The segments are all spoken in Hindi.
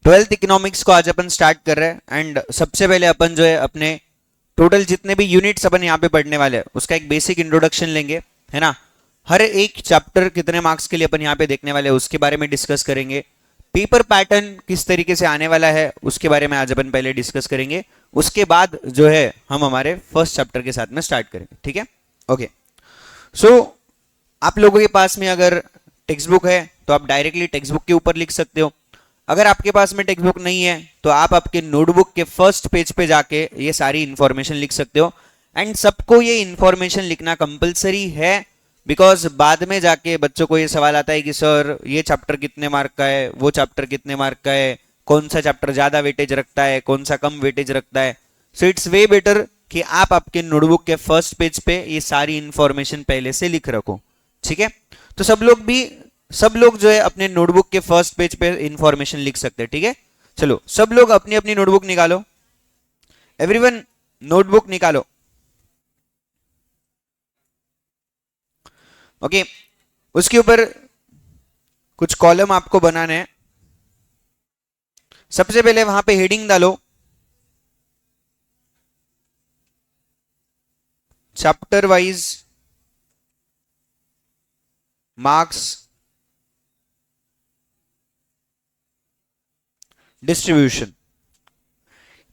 ट्वेल्थ इकोनॉमिक्स को आज अपन स्टार्ट कर रहे हैं एंड सबसे पहले अपन जो है अपने टोटल जितने भी यूनिट्स अपन यहाँ पे पढ़ने वाले हैं उसका एक बेसिक इंट्रोडक्शन लेंगे, है ना। हर एक चैप्टर कितने मार्क्स के लिए अपन यहाँ पे देखने वाले हैं उसके बारे में डिस्कस करेंगे। पेपर पैटर्न किस तरीके से आने वाला है उसके बारे में आज अपन पहले डिस्कस करेंगे। उसके बाद जो है हम हमारे फर्स्ट चैप्टर के साथ में स्टार्ट करेंगे, ठीक है। ओके, सो आप लोगों के पास में अगर टेक्स्ट बुक है तो आप डायरेक्टली टेक्स्ट बुक के ऊपर लिख सकते हो। अगर आपके पास में टेक्स्ट बुक नहीं है तो आप आपके नोटबुक के फर्स्ट पेज पे जाके ये सारी इंफॉर्मेशन लिख सकते हो। एंड सबको ये इंफॉर्मेशन लिखना कंपलसरी है, बिकॉज बाद में जाके बच्चों को ये सवाल आता है कि सर ये चैप्टर कितने मार्क का है, वो चैप्टर कितने मार्क का है, कौन सा चैप्टर ज्यादा वेटेज रखता है, कौन सा कम वेटेज रखता है। सो इट्स वे बेटर कि आप आपके नोटबुक के फर्स्ट पेज पे ये सारी इंफॉर्मेशन पहले से लिख रखो, ठीक है। तो सब लोग जो है अपने नोटबुक के फर्स्ट पेज पे इंफॉर्मेशन लिख सकते हैं, ठीक है। चलो सब लोग अपनी अपनी नोटबुक निकालो, एवरीवन नोटबुक निकालो। ओके, उसके ऊपर कुछ कॉलम आपको बनाने हैं। सबसे पहले वहां पे हेडिंग डालो, चैप्टर वाइज मार्क्स डिस्ट्रीब्यूशन।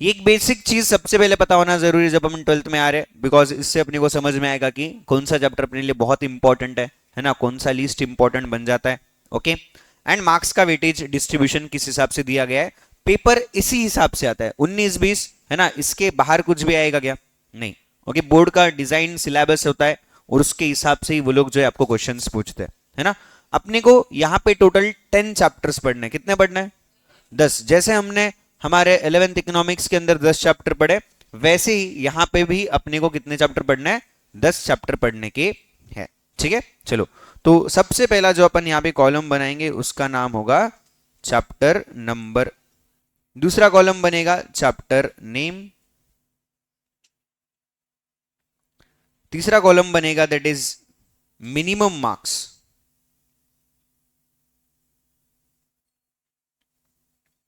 ये एक बेसिक चीज सबसे पहले पता होना जरूरी है जब हम ट्वेल्थ में आ रहे हैं, बिकॉज इससे अपने को समझ में आएगा कि कौन सा चैप्टर अपने लिए बहुत इंपॉर्टेंट है ना, कौन सा लीस्ट इंपॉर्टेंट बन जाता है। ओके, एंड मार्क्स का वेटेज डिस्ट्रीब्यूशन किस हिसाब से दिया गया है, पेपर इसी हिसाब से आता है 19-20, है ना। इसके बाहर कुछ भी आएगा क्या? नहीं। ओके, बोर्ड का डिजाइन सिलेबस होता है और उसके हिसाब से ही वो लोग जो है आपको क्वेश्चंस पूछते हैं, है ना। अपने को यहाँ पे टोटल 10 चैप्टर्स पढ़ने, कितने पढ़ना है? 10। जैसे हमने हमारे 11th इकोनॉमिक्स के अंदर 10 चैप्टर पढ़े, वैसे ही यहां पे भी अपने को कितने चैप्टर पढ़ने हैं? 10 चैप्टर पढ़ने के हैं, ठीक है। चलो, तो सबसे पहला जो अपन यहां पे कॉलम बनाएंगे उसका नाम होगा चैप्टर नंबर। दूसरा कॉलम बनेगा चैप्टर नेम। तीसरा कॉलम बनेगा that is minimum marks.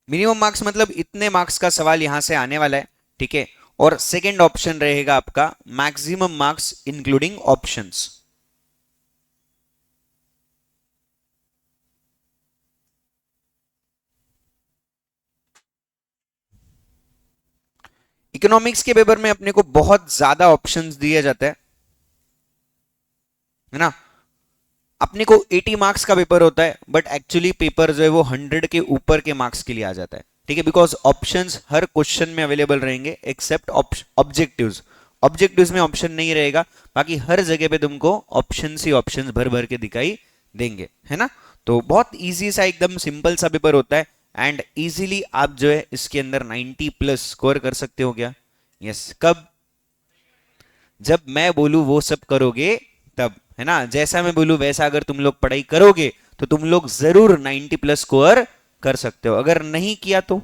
Minimum marks मतलब इतने मार्क्स का सवाल यहां से आने वाला है, ठीक है। और सेकंड ऑप्शन रहेगा आपका maximum marks including options. Economics के पेपर में अपने को बहुत ज्यादा ऑप्शंस दिए जाते हैं, है ना। अपने को 80 मार्क्स का पेपर होता है बट एक्चुअली पेपर जो है वो 100 के ऊपर के मार्क्स के लिए आ जाता है, ठीक है। बिकॉज ऑप्शंस हर क्वेश्चन में अवेलेबल रहेंगे एक्सेप्ट ऑब्जेक्टिव्स। ऑब्जेक्टिव्स में ऑप्शन नहीं रहेगा, बाकी हर जगह पे तुमको ऑप्शंस ही ऑप्शंस भर भर के दिखाई देंगे, है ना। तो बहुत इजी सा एकदम सिंपल सा पेपर होता है एंड इजीली आप जो है इसके अंदर 90 प्लस स्कोर कर सकते हो क्या? यस। कब? जब मैं बोलूं वो सब करोगे तब, है ना। जैसा मैं बोलूं वैसा अगर तुम लोग पढ़ाई करोगे तो तुम लोग जरूर 90 प्लस स्कोर कर सकते हो। अगर नहीं किया तो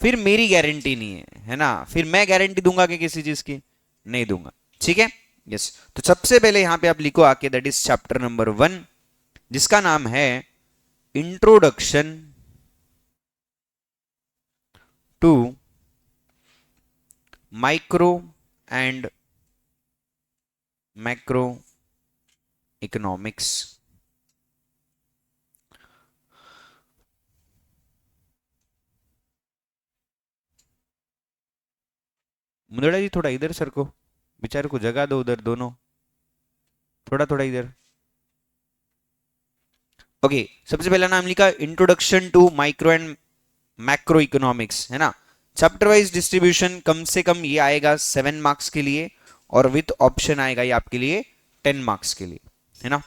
फिर मेरी गारंटी नहीं है ना। फिर मैं गारंटी दूंगा कि किसी चीज की? नहीं दूंगा, ठीक है। यस, तो सबसे पहले यहां पे आप लिखो आके दैट इज चैप्टर नंबर 1, जिसका नाम है introduction to micro and macro economics. Mundada ji थोड़ा इधर सर को, बेचारे को जगह दो उधर दोनों, थोड़ा थोड़ा इधर। ओके, सबसे पहला नाम लिखा introduction to micro and macro economics, है ना। चैप्टर वाइज डिस्ट्रीब्यूशन कम से कम ये आएगा 7 मार्क्स के लिए और विथ ऑप्शन आएगा ये आपके लिए 10 मार्क्स के लिए, है ना।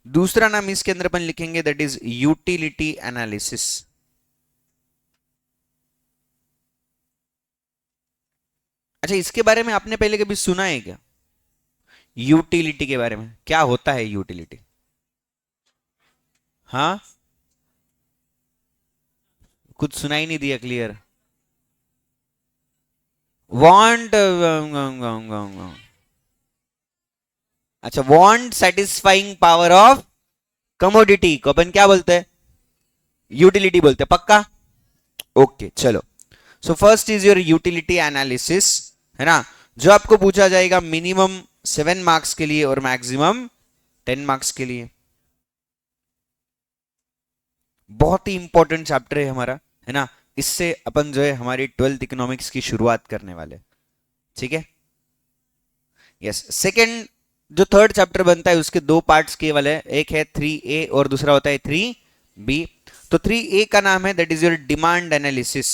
दूसरा नाम इसके अंदर अपन लिखेंगे दैट इज यूटिलिटी एनालिसिस। अच्छा, इसके बारे में आपने पहले कभी सुना है क्या? यूटिलिटी के बारे में क्या होता है यूटिलिटी? हाँ, कुछ सुना ही नहीं दिया क्लियर। वांट, अच्छा, want satisfying power of commodity को अपन क्या बोलते हैं? यूटिलिटी बोलते हैं, पक्का? ओके चलो। So first is your utility analysis, है ना, जो आपको पूछा जाएगा मिनिमम 7 मार्क्स के लिए और मैक्सिमम 10 मार्क्स के लिए। बहुत ही इंपॉर्टेंट चैप्टर है हमारा, है ना। इससे अपन जो है हमारी 12th इकोनॉमिक्स की शुरुआत करने वाले, ठीक है। यस, सेकंड जो थर्ड चैप्टर बनता है उसके दो पार्ट्स केवल है, एक है 3A और दूसरा होता है 3B। तो 3A का नाम है that is your demand analysis,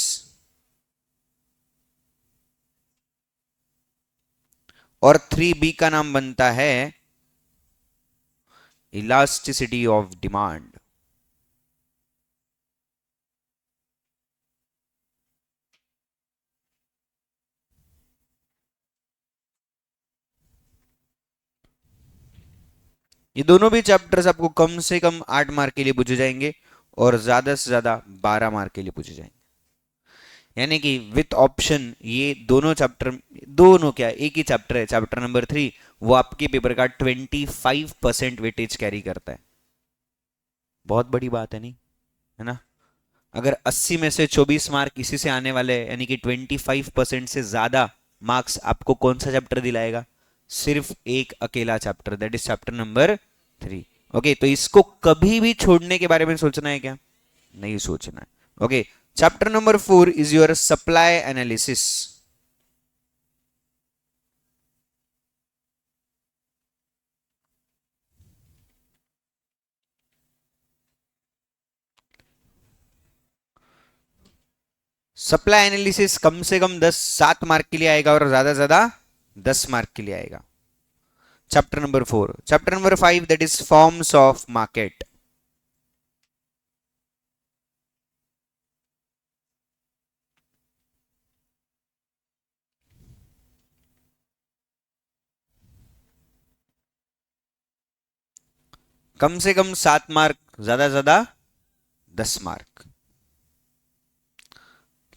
और 3B का नाम बनता है इलास्टिसिटी ऑफ डिमांड। ये दोनों भी चैप्टर्स आपको कम से कम 8 मार्क के लिए पूछे जाएंगे और ज्यादा से ज्यादा 12 मार्क के लिए पूछे जाएंगे, यानी कि विथ ऑप्शन ये दोनों चैप्टर, दोनों क्या एक ही चैप्टर है, चैप्टर नंबर 3, वो आपके पेपर का 25% वेटेज कैरी करता है। बहुत बड़ी बात है नहीं, है ना। अगर 80 में से 24 मार्क इसी से आने वाले हैं, यानी कि 25% से ज्यादा मार्क्स आपको कौन सा चैप्टर दिलाएगा? सिर्फ एक अकेला chapter, that is chapter number 3। Okay, तो इसको कभी भी छोड़ने के बारे में सोचना है क्या? नहीं सोचना है। Okay, chapter number 4 is your supply analysis. Supply analysis कम से कम 7 मार्क के लिए आएगा और ज्यादा से ज्यादा 10 मार्क के लिए आएगा। Chapter number 4, chapter number 5 that is forms of market. कम से कम 7 मार्क, ज्यादा से ज्यादा 10 मार्क।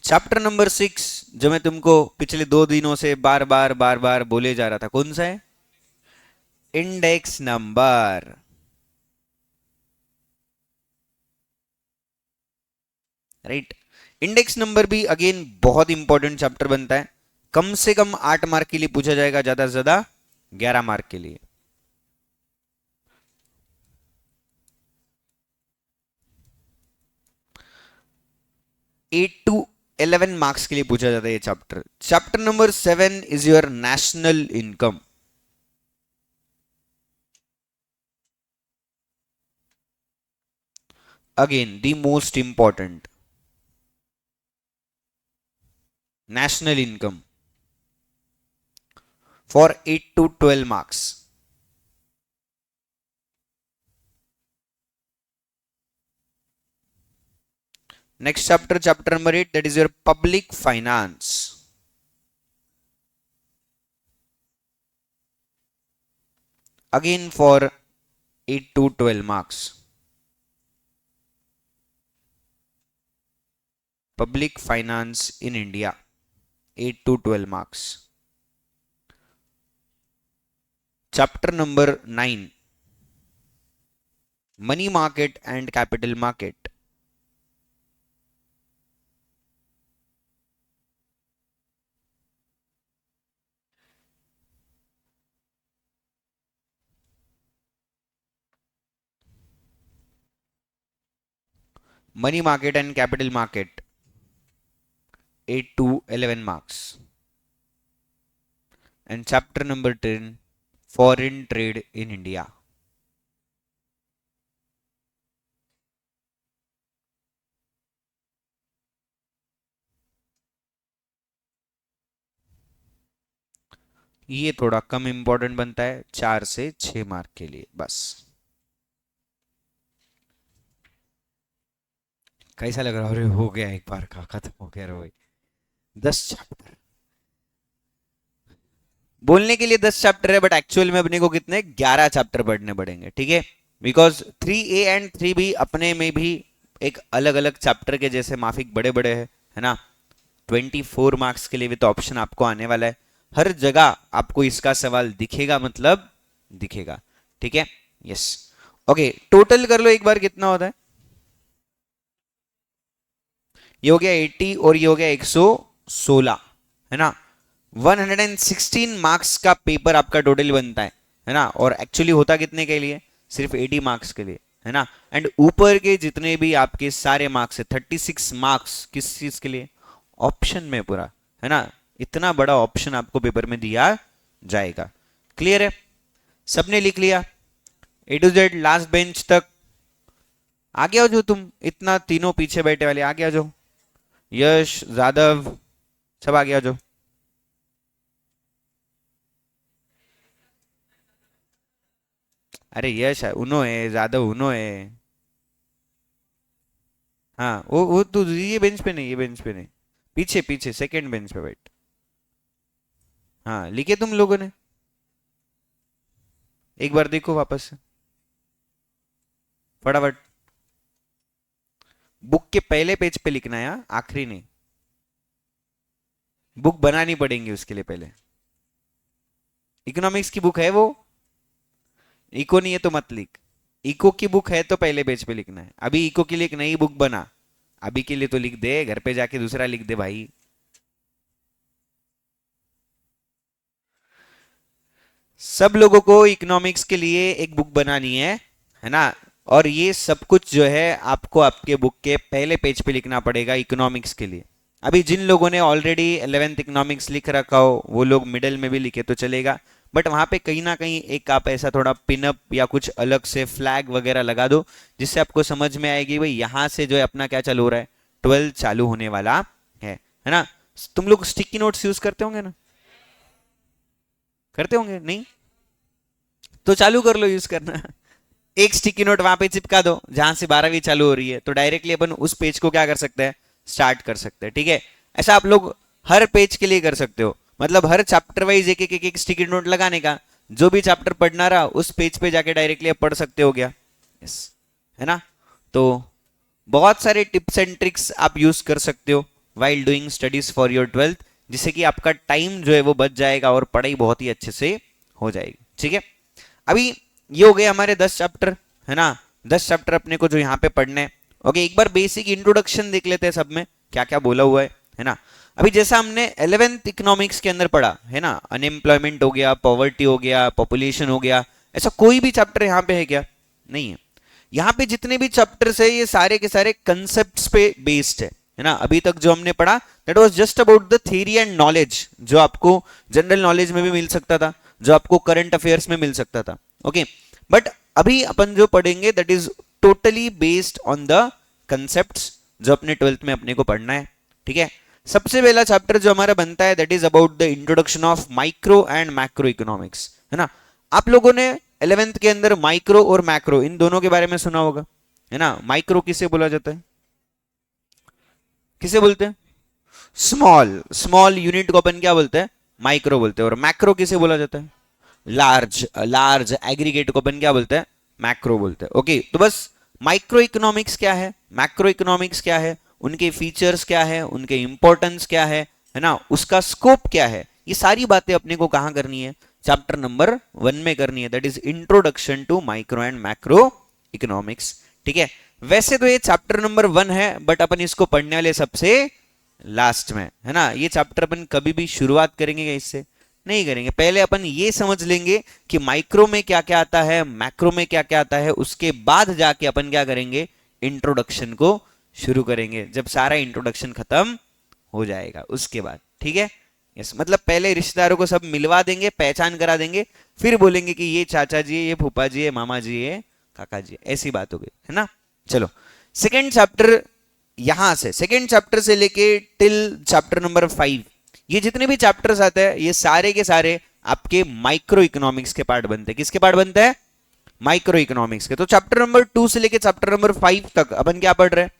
चैप्टर नंबर 6 जो मैं तुमको पिछले 2 दिनों से बार बार बोले जा रहा था, कौन सा है? Index number. Right, index number भी अगेन बहुत इंपॉर्टेंट चैप्टर बनता है। कम से कम 8 मार्क के लिए पूछा जाएगा, ज्यादा से ज्यादा 11 मार्क के लिए। 8 to 11 मार्क्स के लिए पूछा जाता है ये chapter. Chapter number 7 is your national income. Again the most important, national income for 8 to 12 marks. Next chapter, chapter number 8, that is your public finance. Again for 8 to 12 marks. Public finance in India, 8 to 12 marks. Chapter number 9, money market and capital market. Money market and capital market, 8 to 11 marks. And chapter number 10, foreign trade in India. ये थोड़ा कम इंपॉर्टेंट बनता है, 4 से 6 मार्क के लिए बस। कैसा लग रहा है? अरे हो गया, एक बार का खत्म हो गया रे भाई। 10 चैप्टर बोलने के लिए 10 चैप्टर है, बट एक्चुअल में अपने को कितने 11 चैप्टर पढ़ने पड़ेंगे, ठीक है। बिकॉज 3A एंड 3B अपने में भी एक अलग अलग चैप्टर के जैसे माफिक बड़े बड़े है ना। 24 मार्क्स के लिए भी तो ऑप्शन आपको आने वाला है, हर जगह आपको इसका सवाल दिखेगा, मतलब दिखेगा, ठीक है। यस, ओके, टोटल कर लो एक बार, कितना होता है? ये हो गया 80 और ये हो गया 116, है ना। 116 मार्क्स का पेपर आपका टोटल बनता है ना। और एक्चुअली होता कितने के लिए, सिर्फ 80 मार्क्स के लिए, है ना। एंड ऊपर के जितने भी आपके सारे मार्क्स है 36 मार्क्स किस चीज के लिए, ऑप्शन में पूरा, है ना। इतना बड़ा ऑप्शन आपको पेपर में दिया जाएगा। क्लियर है, सबने लिख लिया ए टू जेड लास्ट बेंच तक। आगे आओ जो तुम इतना तीनों पीछे बैठे वाले, आगे आ जाओ। यश, जादव, सब आगे आ जाओ। अरे यश है, उनो है, जादव उनो है। हाँ वो तू ये बेंच पे नहीं, ये बेंच पे नहीं, पीछे पीछे सेकंड बेंच पे बैठ। हाँ लिखे तुम लोगों ने, एक बार देखो वापस से फटाफट। बुक के पहले पेज पे लिखना है, आखिरी नहीं। बुक बनानी पड़ेंगी उसके लिए पहले। इकोनॉमिक्स की बुक है वो, इको नहीं है तो मत लिख। इको की बुक है तो पहले पेज पे लिखना है। अभी इको के लिए एक नई बुक बना, अभी के लिए तो लिख दे, घर पे जाके दूसरा लिख दे भाई। सब लोगों को इकोनॉमिक्स के लिए एक बुक बनानी है ना। और ये सब कुछ जो है आपको आपके बुक के पहले पेज पे लिखना पड़ेगा इकोनॉमिक्स के लिए। अभी जिन लोगों ने ऑलरेडी 11th इकोनॉमिक्स लिख रखा हो वो लोग मिडिल में भी लिखे तो चलेगा, बट वहां पे कहीं ना कहीं एक आप ऐसा थोड़ा पिनअप या कुछ अलग से फ्लैग वगैरह लगा दो, जिससे आपको समझ में आएगी भाई यहाँ से जो है अपना क्या चालू हो रहा है, 12 चालू होने वाला है ना। तुम लोग स्टिकी नोट्स यूज करते होंगे ना, करते होंगे नहीं तो चालू कर लो यूज करना। एक स्टिकी नोट वहां पे चिपका दो जहां से 12वीं चालू हो रही है, तो डायरेक्टली अपन उस पेज को क्या कर सकते हैं, स्टार्ट कर सकते हैं। ठीक है, ऐसा आप लोग हर पेज के लिए कर सकते हो, मतलब हर चैप्टर वाइज एक एक एक, एक स्टिकी नोट लगाने का। जो भी चैप्टर पढ़ना रहा उस पेज पे जाके डायरेक्टली आप पढ़ सकते हो गया। यस, है ना। तो बहुत सारे टिप्स एंड ट्रिक्स आप यूज कर सकते हो while doing studies for your 12th, जिससे कि आपका टाइम जो है वो बच जाएगा और पढ़ाई बहुत ही अच्छे से हो जाएगी। ठीक है, अभी ये हो गए हमारे 10 चैप्टर, है ना। 10 चैप्टर अपने को जो यहाँ पे पढ़ने हैं। ओके, एक बार बेसिक इंट्रोडक्शन देख लेते हैं सब में क्या क्या बोला हुआ है ना। अभी जैसा हमने 11th इकोनॉमिक्स के अंदर पढ़ा है ना, अनएम्प्लॉयमेंट हो गया, पॉवर्टी हो गया, पॉपुलेशन हो गया, ऐसा कोई भी चैप्टर यहाँ पे है क्या, नहीं है। यहाँ पे जितने भी चैप्टर्स है ये सारे के सारे कंसेप्ट पे बेस्ड है ना। अभी तक जो हमने पढ़ा that was just about the theory and knowledge, जो आपको जनरल नॉलेज में भी मिल सकता था, जो आपको करंट अफेयर्स में मिल सकता था। ओके, बट अभी अपन जो पढ़ेंगे that is totally based on the concepts जो अपने 12th में अपने को पढ़ना है। ठीक है, सबसे पहला चैप्टर जो हमारा बनता है that is about the introduction of micro and macro economics, है ना। आप लोगों ने 11th के अंदर माइक्रो और मैक्रो इन दोनों के बारे में सुना होगा, है ना। माइक्रो किसे बोला जाता है, किसे बोलते हैं, स्मॉल, स्मॉल यूनिट को अपन क्या बोलते हैं, माइक्रो बोलते हैं। और मैक्रो किसे बोला जाता है, लार्ज, लार्ज एग्रीगेट को अपन क्या बोलते हैं, मैक्रो बोलते हैं। ओके, तो बस माइक्रो इकोनॉमिक्स क्या है, मैक्रो इकोनॉमिक्स क्या है, उनके फीचर्स क्या है, उनके इंपॉर्टेंस क्या है ना, उसका स्कोप क्या है, ये सारी बातें अपने को कहां करनी है, चैप्टर नंबर 1 में करनी है। That is introduction to micro and macro economics. ठीक है, वैसे तो ये चैप्टर नंबर 1 है, बट अपन इसको पढ़ने वाले सबसे लास्ट में, है ना। ये चैप्टर अपन कभी भी शुरुआत करेंगे क्या इससे, नहीं करेंगे। पहले अपन ये समझ लेंगे कि माइक्रो में क्या क्या आता है, मैक्रो में क्या क्या आता है, उसके बाद जाके अपन क्या करेंगे, इंट्रोडक्शन को शुरू करेंगे, जब सारा इंट्रोडक्शन खत्म हो जाएगा उसके बाद। ठीक है, यस, मतलब पहले रिश्तेदारों को सब मिलवा देंगे, पहचान करा देंगे, फिर बोलेंगे कि ये चाचा जी है, ये फूफा जी है, मामा जी है, काका जी है, ऐसी बात हो गई, है ना। चलो, सेकेंड चैप्टर, यहां से सेकेंड चैप्टर से लेके टिल चैप्टर नंबर 5, ये जितने भी चैप्टर्स आते हैं ये सारे के सारे आपके माइक्रो इकोनॉमिक्स के पार्ट बनते हैं। किसके पार्ट बनते हैं, माइक्रो इकोनॉमिक्स के। तो चैप्टर नंबर 2 से लेके चैप्टर नंबर 5 तक अपन क्या पढ़ रहे हैं,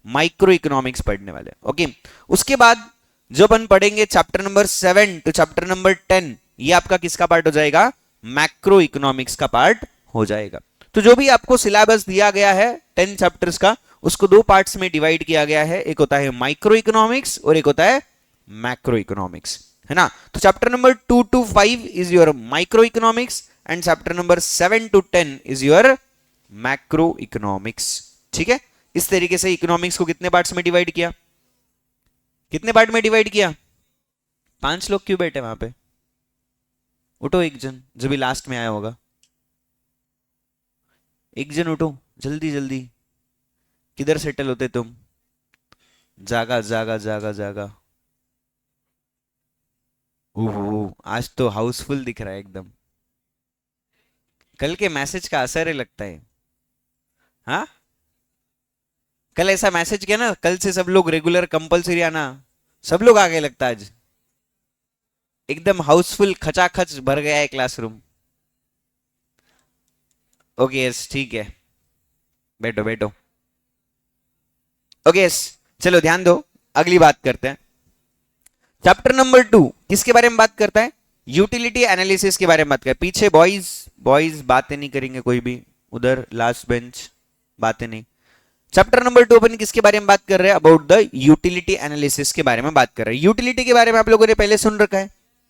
माइक्रो इकोनॉमिक्स पढ़ने वाले। ओके, उसके बाद जो अपन पढ़ेंगे chapter number 7 to chapter number 10, ये आपका किसका पार्ट हो जाएगा, मैक्रो इकोनॉमिक्स का पार्ट हो जाएगा। तो जो भी आपको सिलेबस दिया गया है 10 चैप्टर्स का, उसको 2 पार्ट्स में डिवाइड किया गया है, एक होता है माइक्रो इकोनॉमिक्स और एक होता है मैक्रो इकोनॉमिक्स, है ना। तो chapter number 2 to 5 is your micro economics and chapter number 7 to 10 is your macro economics. ठीक है, इस तरीके से इकोनॉमिक्स को कितने पार्ट्स में डिवाइड किया, कितने पार्ट में डिवाइड किया? 5 लोग क्यों बैठे वहां पे? उठो एक जन, जो भी लास्ट में आया होगा, एक जन उठो जल्दी जल्दी। किधर सेटल होते तुम? जागा जागा जागा जागा। ओहो, आज तो हाउसफुल दिख रहा है एकदम। कल के मैसेज का असर है लगता है। हाँ, कल ऐसा मैसेज किया ना, कल से सब लोग रेगुलर कंपलसरी आना। सब लोग आ गए लगता है आज। एकदम हाउसफुल, खचाखच भर गया है क्लासरूम। ओके यस, ठीक है, बैठो बैठो। ओके यस, चलो ध्यान दो, अगली बात करते हैं। चैप्टर नंबर 2 किसके बारे में बात करता है? यूटिलिटी एनालिसिस के बारे में बात करता है। पीछे बॉयज, बॉयज बातें नहीं करेंगे कोई भी, उधर लास्ट बेंच बातें नहीं। चैप्टर नंबर 2 अपन किसके बारे में बात कर रहे हैं? अबाउट द यूटिलिटी एनालिसिस के बारे में बात कर रहे हैं। यूटिलिटी के बारे में आप लोगों ने पहले सुन रखा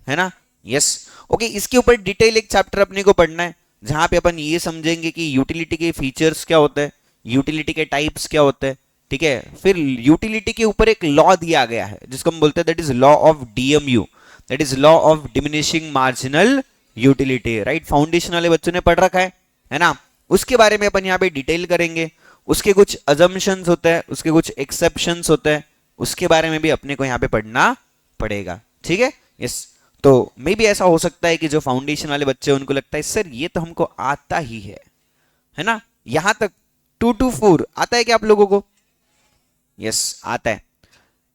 है ना? यस। ओके, इसके ऊपर डिटेल एक चैप्टर अपने को पढ़ना है, जहां पे अपन ये समझेंगे कि यूटिलिटी के फीचर्स क्या होते हैं, यूटिलिटी के टाइप्स क्या होते हैं, ठीक है। फिर यूटिलिटी के ऊपर एक लॉ दिया गया है जिसको हम बोलते हैं that is law of DMU, that is law of diminishing marginal utility, right. Foundation वाले बच्चों ने पढ़ रखा है ना? उसके बारे में अपन यहाँ पे डिटेल करेंगे। उसके कुछ अजम्पशंस होते हैं, उसके कुछ एक्सेप्शंस होते हैं, उसके बारे में भी अपने को यहाँ पे पढ़ना पड़ेगा, ठीक है। यस, तो मे भी ऐसा हो सकता है कि जो फाउंडेशन वाले बच्चे उनको लगता है सर ये तो हमको आता ही है ना? यहां तक 2 to 4 आता है क्या आप लोगों को? यस, आता है।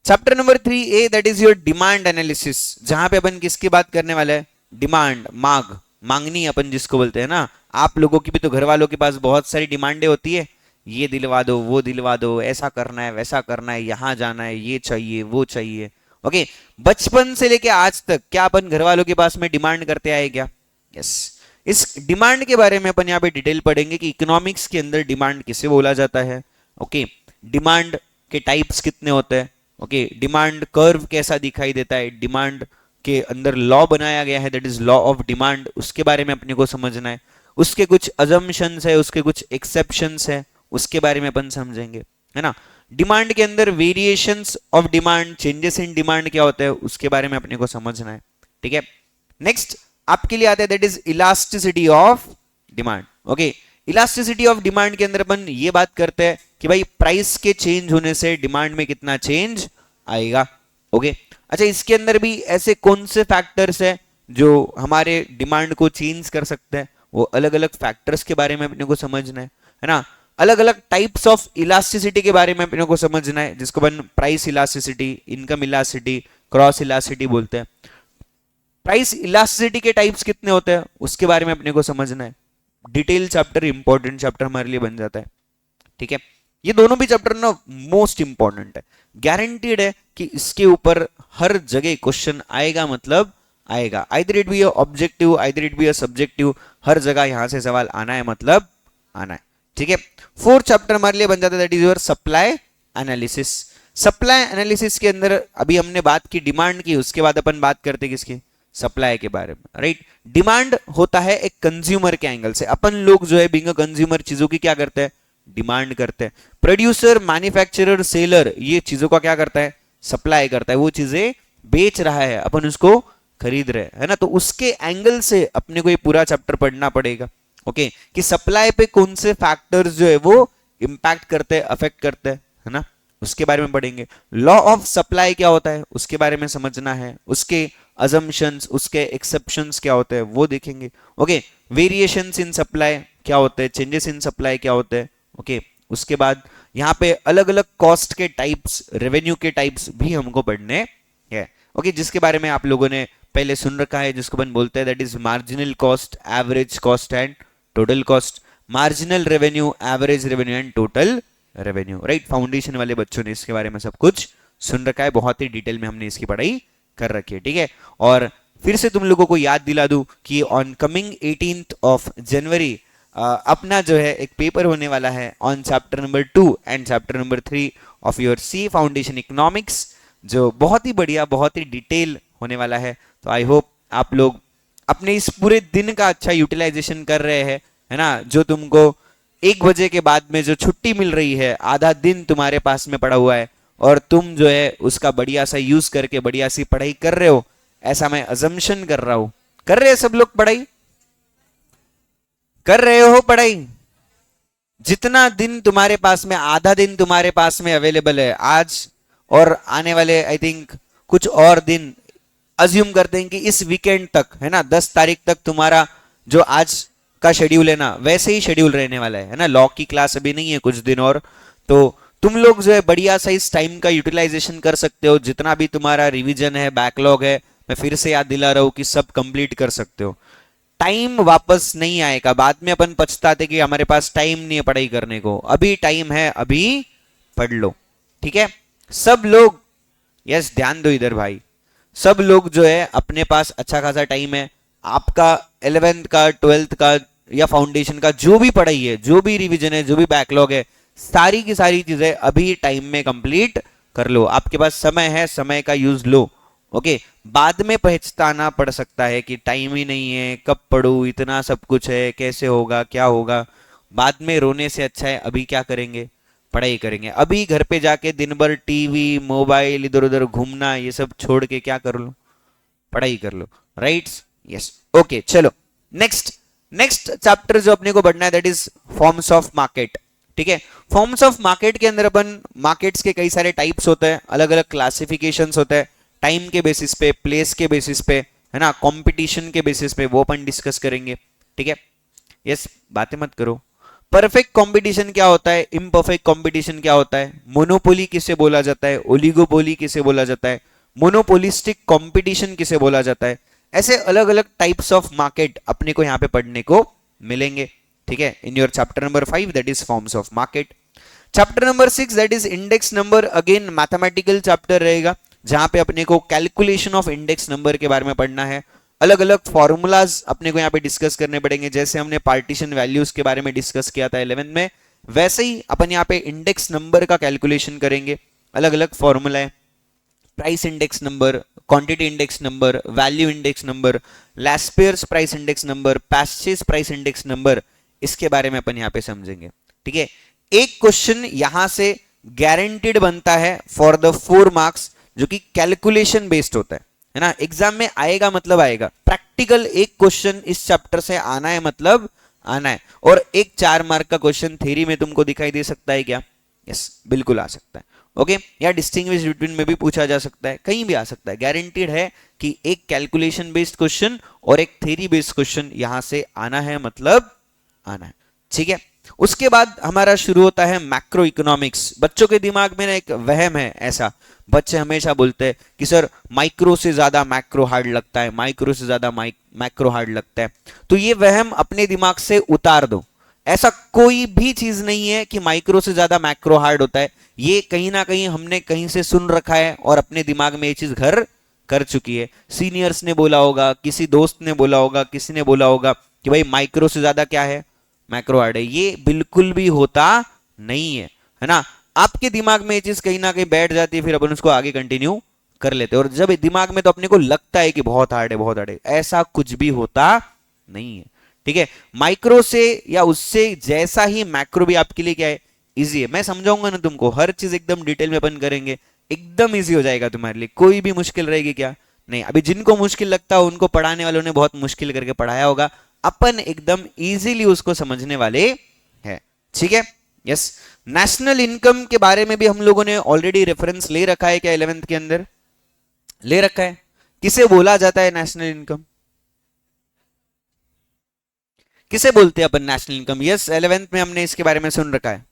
Chapter number 3A that is your demand analysis, जहां पे अपन किसकी बात करने वाले हैं? डिमांड, मांग, मांगनी अपन जिसको बोलते हैं ना। आप लोगों की भी तो घर वालों के पास बहुत सारी डिमांडें होती है, ये दिलवा दो, वो दिलवा दो, ऐसा करना है, वैसा करना है, यहां जाना है, ये चाहिए, वो चाहिए। ओके, बचपन से लेके आज तक क्या अपन घर वालों के पास में डिमांड करते आए क्या? यस। इस डिमांड के बारे में अपन यहाँ पे डिटेल पढ़ेंगे कि इकोनॉमिक्स के अंदर डिमांड किसे बोला जाता है। ओके, डिमांड के टाइप्स कितने होते हैं, ओके, डिमांड कर्व कैसा दिखाई देता है, डिमांड के अंदर लॉ बनाया गया है that is law of demand, उसके बारे में अपने को समझना है। उसके कुछ अजम्पशंस है, उसके कुछ एक्सेप्शंस है, उसके बारे में अपन समझेंगे, है ना। डिमांड के अंदर variations of demand, changes in demand क्या होता है, उसके बारे में अपने को समझना है, ठीक है। नेक्स्ट आपके लिए आता है that is elasticity of demand. Okay, elasticity of demand के अंदर अपन ये बात करते हैं कि भाई प्राइस के चेंज होने से डिमांड में कितना चेंज आएगा। ओके, अच्छा, इसके अंदर भी ऐसे कौन से फैक्टर्स है जो हमारे डिमांड को चेंज कर सकते हैं, वो अलग अलग फैक्टर्स के बारे में अपने को समझना है ना। अलग अलग टाइप्स ऑफ इलास्टिसिटी के बारे में अपने को समझना है, जिसको अपन price elasticity, income elasticity, cross elasticity बोलते हैं। प्राइस इलास्टिसिटी के टाइप्स कितने होते हैं उसके बारे में अपने को समझना है। डिटेल चैप्टर, इंपॉर्टेंट चैप्टर हमारे लिए बन जाता है, ठीक है। ये दोनों भी चैप्टर ना मोस्ट इंपॉर्टेंट है, गारंटीड है कि इसके ऊपर हर जगह क्वेश्चन आएगा, मतलब आएगा। Either it be a objective, either it be a subjective, हर जगह यहां से सवाल आना है, मतलब आना है, ठीक है। 4th चैप्टर हमारे लिए बन जाता है that is your supply analysis. Supply analysis के अंदर अभी हमने बात की डिमांड की, उसके बाद अपन बात करते किसकी? सप्लाई के बारे में, राइट। डिमांड होता है एक कंज्यूमर के एंगल से, अपन लोग जो है बीइंग अ कंज्यूमर चीजों की क्या करते हैं? डिमांड करते हैं। प्रोड्यूसर, मैन्युफैक्चरर, सेलर ये चीजों का क्या करता है? सप्लाई करता है, वो चीजें बेच रहा है, अपन उसको खरीद रहे हैं, है ना। तो उसके एंगल से अपने को ये पूरा चैप्टर पढ़ना पड़ेगा, ओके, कि सप्लाई पे कौन से फैक्टर्स जो है वो इंपैक्ट करते हैं, अफेक्ट करते हैं, है ना, उसके बारे में पढ़ेंगे। लॉ ऑफ सप्लाई क्या होता है उसके बारे में समझना है, उसके अजम्पशंस, उसके एक्सेप्शंस क्या होते हैं वो देखेंगे, ओके। वेरिएशंस इन सप्लाई क्या होते हैं, चेंजेस इन सप्लाई क्या होते हैं, ओके। उसके बाद यहाँ पे अलग अलग कॉस्ट के टाइप्स, रेवेन्यू के टाइप्स भी हमको पढ़ने हैं, ओके, जिसके बारे में आप लोगों ने पहले सुन रखा है, जिसको अपन बोलते हैं that is marginal cost, average cost and total cost, marginal revenue, average revenue and total revenue, right. Foundation वाले बच्चों ने इसके बारे में सब कुछ सुन रखा है, बहुत ही डिटेल में हमने इसकी पढ़ाई कर रखी है, ठीक है। और फिर से तुम लोगों को याद दिला दूं कि on coming 18th of January अपना जो है एक पेपर होने वाला है on chapter number 2 and chapter number 3 of your C foundation economics, जो बहुत ही बढ़िया, बहुत ही डिटेल होने वाला है। तो आई होप आप लोग अपने इस पूरे दिन का अच्छा यूटिलाइजेशन कर रहे हैं, है ना। जो तुमको 1 बजे के बाद में जो छुट्टी मिल रही है, आधा दिन तुम्हारे पास में पड़ा हुआ है, और तुम जो है उसका बढ़िया सा यूज करके बढ़िया सी पढ़ाई कर रहे हो, ऐसा मैं अजम्पशन कर रहा हूं। कर रहे हैं सब लोग पढ़ाई? कर रहे हो पढ़ाई? जितना दिन तुम्हारे पास में, आधा दिन तुम्हारे पास में अवेलेबल है आज और आने वाले आई थिंक कुछ और दिन, अज्यूम करते हैं कि इस वीकेंड तक है ना, 10 तारीख तक तुम्हारा जो आज का शेड्यूल है ना वैसे ही शेड्यूल रहने वाला है ना। लॉ की क्लास अभी नहीं है कुछ दिन और, तो तुम लोग जो है बढ़िया सा इस टाइम का यूटिलाइजेशन कर सकते हो। जितना भी तुम्हारा रिवीजन है, बैकलॉग है, मैं फिर से याद दिला रहा हूं कि सब कंप्लीट कर सकते हो। टाइम वापस नहीं आएगा। बाद में अपन पछताते कि हमारे पास टाइम नहीं है पढ़ाई करने को। अभी टाइम है, अभी पढ़ लो, ठीक है सब लोग। यस, ध्यान दो इधर भाई। सब लोग जो है अपने पास अच्छा खासा टाइम है। आपका 11th का, 12th का या फाउंडेशन का जो भी पढ़ाई है, जो भी रिवीजन है, जो भी बैकलॉग है, सारी की सारी चीजें अभी टाइम में कंप्लीट कर लो। आपके पास समय है, समय का यूज लो। ओके, बाद में पछताना पड़ सकता है कि टाइम ही नहीं है, कब पढ़ूं, इतना सब कुछ है, कैसे होगा, क्या होगा। बाद में रोने से अच्छा है अभी क्या करेंगे, पढ़ाई करेंगे। अभी घर पे जाके दिन भर टीवी मोबाइल इधर उधर घूमना ये सब छोड़ के क्या कर लो, पढ़ाई कर लो। राइट? यस, ओके चलो। नेक्स्ट नेक्स्ट चैप्टर जो अपने को पढ़ना है that is forms of market. ठीक है, फॉर्म्स ऑफ मार्केट के अंदर अपन मार्केट्स के कई सारे टाइप्स होते हैं, अलग अलग क्लासिफिकेशंस होते हैं, टाइम के बेसिस पे, प्लेस के बेसिस पे, है ना, कंपटीशन के बेसिस पे, वो अपन डिस्कस करेंगे। ठीक है, यस, बातें मत करो। परफेक्ट कंपटीशन क्या होता है, इम्परफेक्ट कंपटीशन क्या होता है, मोनोपोली किसे बोला जाता है, ओलिगोपोली किसे बोला जाता है, मोनोपोलिस्टिक कंपटीशन किसे बोला जाता है। ऐसे अलग अलग टाइप्स ऑफ मार्केट अपने को यहां पे पढ़ने को मिलेंगे। ठीक है, in your chapter number 5 that is forms of market. Chapter number 6 that is index number, again mathematical chapter रहेगा जहां पे अपने को कैलकुलेशन ऑफ इंडेक्स नंबर के बारे में पढ़ना है। अलग अलग फॉर्मूलाज अपने को यहाँ पे डिस्कस करने पड़ेंगे। जैसे हमने पार्टीशन वैल्यूज के बारे में डिस्कस किया था 11th में, वैसे ही अपन यहाँ पे इंडेक्स नंबर का कैलकुलेशन करेंगे। अलग अलग फॉर्मूला है, price index number, quantity index number, value index number, Laspeyres price index number, Paasche's price index number, इसके बारे में अपन यहाँ पे समझेंगे। ठीक है, एक क्वेश्चन यहां से गारंटीड बनता है फॉर द 4 मार्क्स, जो कि कैलकुलेशन बेस्ड होता है ना। एग्जाम में आएगा मतलब आएगा, प्रैक्टिकल एक क्वेश्चन इस चैप्टर से आना है मतलब आना है। और एक 4 मार्क का क्वेश्चन थ्योरी में तुमको दिखाई दे सकता है क्या? यस, बिल्कुल आ सकता है। ओके, या डिस्टिंग्विश बिटवीन में भी पूछा जा सकता है, कहीं भी आ सकता है। गारंटीड है कि एक कैलकुलेशन बेस्ड क्वेश्चन और एक थ्योरी बेस्ड क्वेश्चन यहां से आना है मतलब आना है। ठीक है, उसके बाद हमारा शुरू होता है मैक्रो इकोनॉमिक्स। बच्चों के दिमाग में ना एक वहम है ऐसा, बच्चे हमेशा बोलते हैं कि सर माइक्रो से ज्यादा मैक्रो हार्ड लगता है, माइक्रो से ज्यादा मैक्रो हार्ड लगता है। तो ये वहम अपने दिमाग से उतार दो। ऐसा कोई भी चीज नहीं है कि माइक्रो से ज्यादा मैक्रो हार्ड होता है। ये कहीं ना कहीं हमने कहीं से सुन रखा है और अपने दिमाग में ये चीज घर कर चुकी है। सीनियर्स ने बोला होगा, किसी दोस्त ने बोला होगा, किसी ने बोला होगा कि भाई माइक्रो से ज्यादा क्या है, मैक्रो हार्ड है। ये बिल्कुल भी होता नहीं है ना। आपके दिमाग में ये चीज कहीं ना कहीं बैठ जाती है, फिर अपन उसको आगे कंटिन्यू कर लेते हैं। और जब दिमाग में तो अपने को लगता है कि बहुत हार्ड है, बहुत हार्ड है, ऐसा कुछ भी होता नहीं है। ठीक है, माइक्रो से या उससे जैसा ही मैक्रो भी आपके लिए क्या है, इजी है। मैं समझाऊंगा ना तुमको, हर चीज एकदम डिटेल में अपन करेंगे, एकदम इजी हो जाएगा तुम्हारे लिए। कोई भी मुश्किल रहेगी क्या? नहीं। अभी जिनको मुश्किल लगता है उनको पढ़ाने वालों ने बहुत मुश्किल करके पढ़ाया होगा, अपन एकदम इजीली उसको समझने वाले हैं। ठीक है, यस। नेशनल इनकम के बारे में भी हम लोगों ने ऑलरेडी रेफरेंस ले रखा है क्या? 11th के अंदर ले रखा है। किसे बोला जाता है नेशनल इनकम? किसे बोलते हैं अपन नेशनल इनकम? यस, 11th में हमने इसके बारे में सुन रखा है।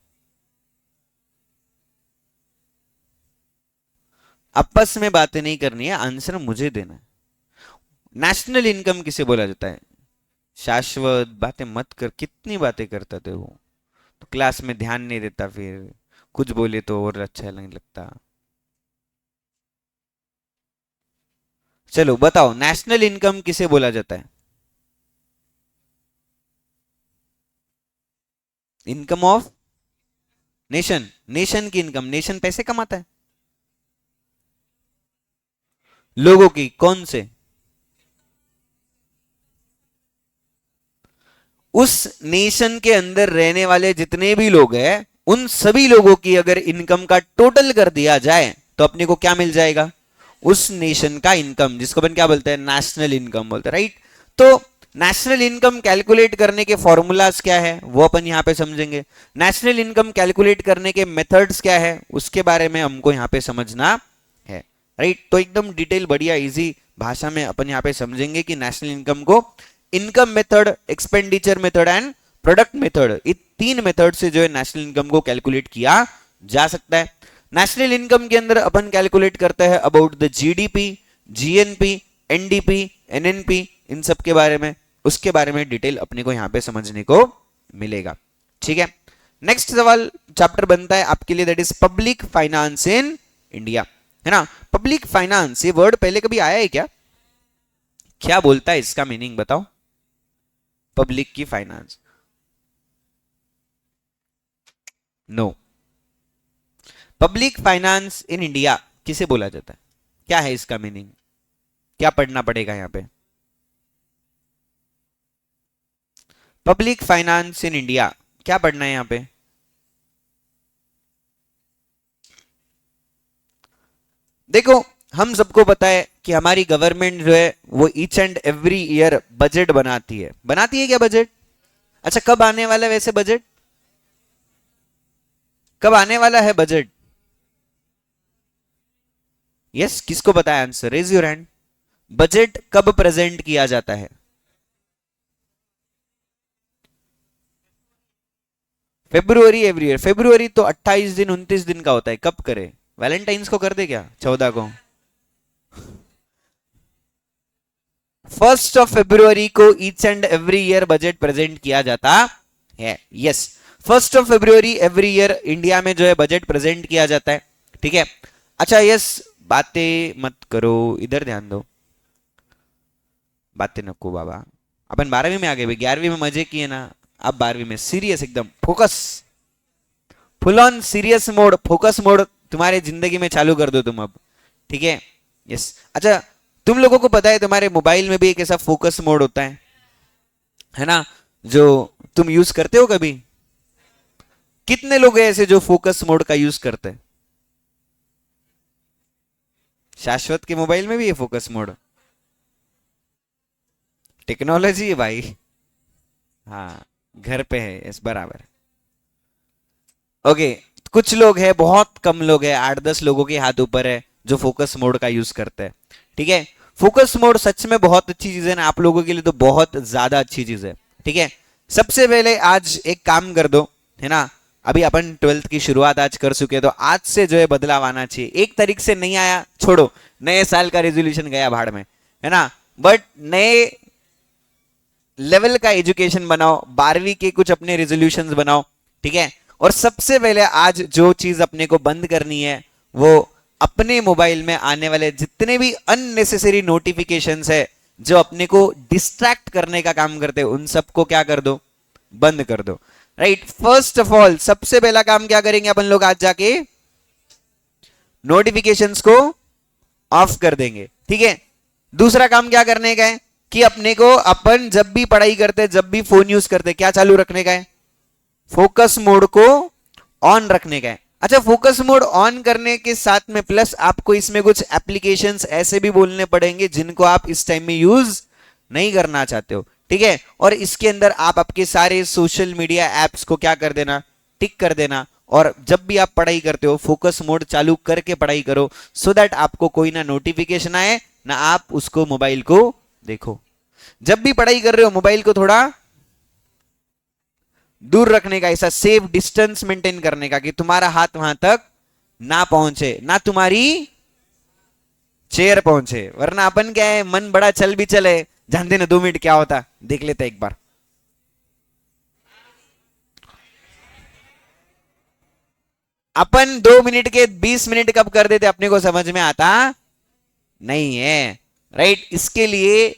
आपस में बातें नहीं करनी है, आंसर मुझे देना है। नेशनल इनकम किसे बोला जाता है? शाश्वत बातें मत कर, कितनी बातें करता थे वो, तो क्लास में ध्यान नहीं देता, फिर कुछ बोले तो और अच्छा नहीं लगता। चलो बताओ, नेशनल इनकम किसे बोला जाता है? Income of nation. नेशन की इनकम, नेशन पैसे कमाता है लोगों की, कौन से? उस नेशन के अंदर रहने वाले जितने भी लोग हैं उन सभी लोगों की अगर इनकम का टोटल कर दिया जाए तो अपने को क्या मिल जाएगा, उस नेशन का इनकम, जिसको अपन क्या बोलते हैं, नेशनल इनकम बोलते हैं, राइट। तो नेशनल इनकम कैलकुलेट करने के फॉर्मूलाज क्या है वो अपन यहां पे समझेंगे। नेशनल इनकम कैलकुलेट करने के मेथड्स क्या है उसके बारे में हमको यहां पे समझना है, राइट। तो एकदम डिटेल बढ़िया इजी भाषा में अपन यहां पे समझेंगे कि नेशनल इनकम को income method, expenditure method and product method, ये तीन मेथड से जो है नेशनल इनकम को कैलकुलेट किया जा सकता है। नेशनल इनकम के अंदर अपन कैलकुलेट करते हैं about the GDP, GNP, NDP, NNP, इन सब के बारे में, उसके बारे में डिटेल अपने को यहां पे समझने को मिलेगा, ठीक है। नेक्स्ट सवाल चैप्टर बनता है आपके लिए, that is public finance in India, है ना। पब्लिक फाइनेंस ये वर्ड पहले कभी आया है क्या, क्या बोलता है इसका मीनिंग बताओ, पब्लिक की finance, no. Public finance in India किसे बोला जाता है, क्या है इसका मीनिंग, क्या पढ़ना पड़ेगा यहां पे, पब्लिक फाइनेंस इन इंडिया क्या पढ़ना है यहां पे। देखो हम सबको पता है कि हमारी गवर्नमेंट जो है वो each and every year budget बनाती है, बनाती है क्या बजट। अच्छा कब आने वाला है वैसे बजट, कब आने वाला है बजट, यस किसको पता है answer, raise your hand. Budget कब प्रेजेंट किया जाता है, फेब्रुवरी एवरी ईयर, फेब्रुवरी तो 28 दिन 29 दिन का होता है, कब करे, वैलेंटाइंस को कर दे क्या, 14 को। 1 फेब्रुवरी को each and every year budget present किया जाता है, yes 1 February every year India में जो है बजट प्रेजेंट किया जाता है, ठीक है। अच्छा यस बातें मत करो, इधर ध्यान दो, बातें नको बाबा, अपन 12वीं में आ गए, 11वीं में मजे किए ना, अब 12वीं में सीरियस एकदम focus, full on serious mode, focus mode तुम्हारे जिंदगी में चालू कर दो तुम अब, ठीक है, यस। अच्छा तुम लोगों को पता है तुम्हारे मोबाइल में भी एक ऐसा फोकस मोड होता है ना, जो तुम यूज करते हो कभी, कितने लोग हैं ऐसे जो फोकस मोड का यूज करते हैं, शाश्वत के मोबाइल में भी है फोकस मोड, टेक्नोलॉजी है भाई, हाँ घर पे है, यस बराबर। ओके कुछ लोग हैं, बहुत कम लोग हैं, 8-10 लोगों के हाथ ऊपर है जो फोकस मोड का यूज करते हैं, ठीक है। फोकस मोड सच में बहुत अच्छी चीज है ना, आप लोगों के लिए तो बहुत ज्यादा अच्छी चीज है, ठीक है। सबसे पहले आज एक काम कर दो, है ना, अभी अपन 12th की शुरुआत आज कर चुके हैं, तो आज से जो है बदलाव आना चाहिए, 1 तारीख से नहीं आया छोड़ो, नए साल का रेजोल्यूशन गया भाड़ में, है ना, बट नए लेवल का एजुकेशन बनाओ, 12वीं के कुछ अपने रेजोल्यूशंस बनाओ, ठीक है। और सबसे पहले आज जो चीज अपने को बंद करनी है वो अपने मोबाइल में आने वाले जितने भी अननेसेसरी नोटिफिकेशंस है जो अपने को डिस्ट्रैक्ट करने का काम करते हैं, उन सबको क्या कर दो, बंद कर दो, राइट। फर्स्ट ऑफ ऑल सबसे पहला काम क्या करेंगे अपन लोग, आज जाके नोटिफिकेशंस को ऑफ कर देंगे, ठीक है। दूसरा काम क्या करने का है कि अपने को अपन जब भी पढ़ाई करते, जब भी फोन यूज करते, क्या चालू रखने का है, फोकस मोड को ऑन रखने का है। अच्छा फोकस मोड ऑन करने के साथ में प्लस आपको इसमें कुछ एप्लीकेशंस ऐसे भी बोलने पड़ेंगे जिनको आप इस टाइम में यूज नहीं करना चाहते हो, ठीक है। और इसके अंदर आप आपके सारे सोशल मीडिया एप्स को क्या कर देना, टिक कर देना, और जब भी आप पढ़ाई करते हो फोकस मोड चालू करके पढ़ाई करो, सो दैट आपको कोई ना नोटिफिकेशन आए ना आप उसको मोबाइल को देखो। जब भी पढ़ाई कर रहे हो मोबाइल को थोड़ा दूर रखने का, ऐसा सेफ डिस्टेंस मेंटेन करने का कि तुम्हारा हाथ वहां तक ना पहुंचे, ना तुम्हारी चेयर पहुंचे, वरना अपन क्या है मन बड़ा चल भी चले, जानते ना 2 मिनट क्या होता, देख लेते एक बार। अपन 2 मिनट के 20 मिनट कब कर देते अपने को समझ में आता नहीं है, राइट। इसके लिए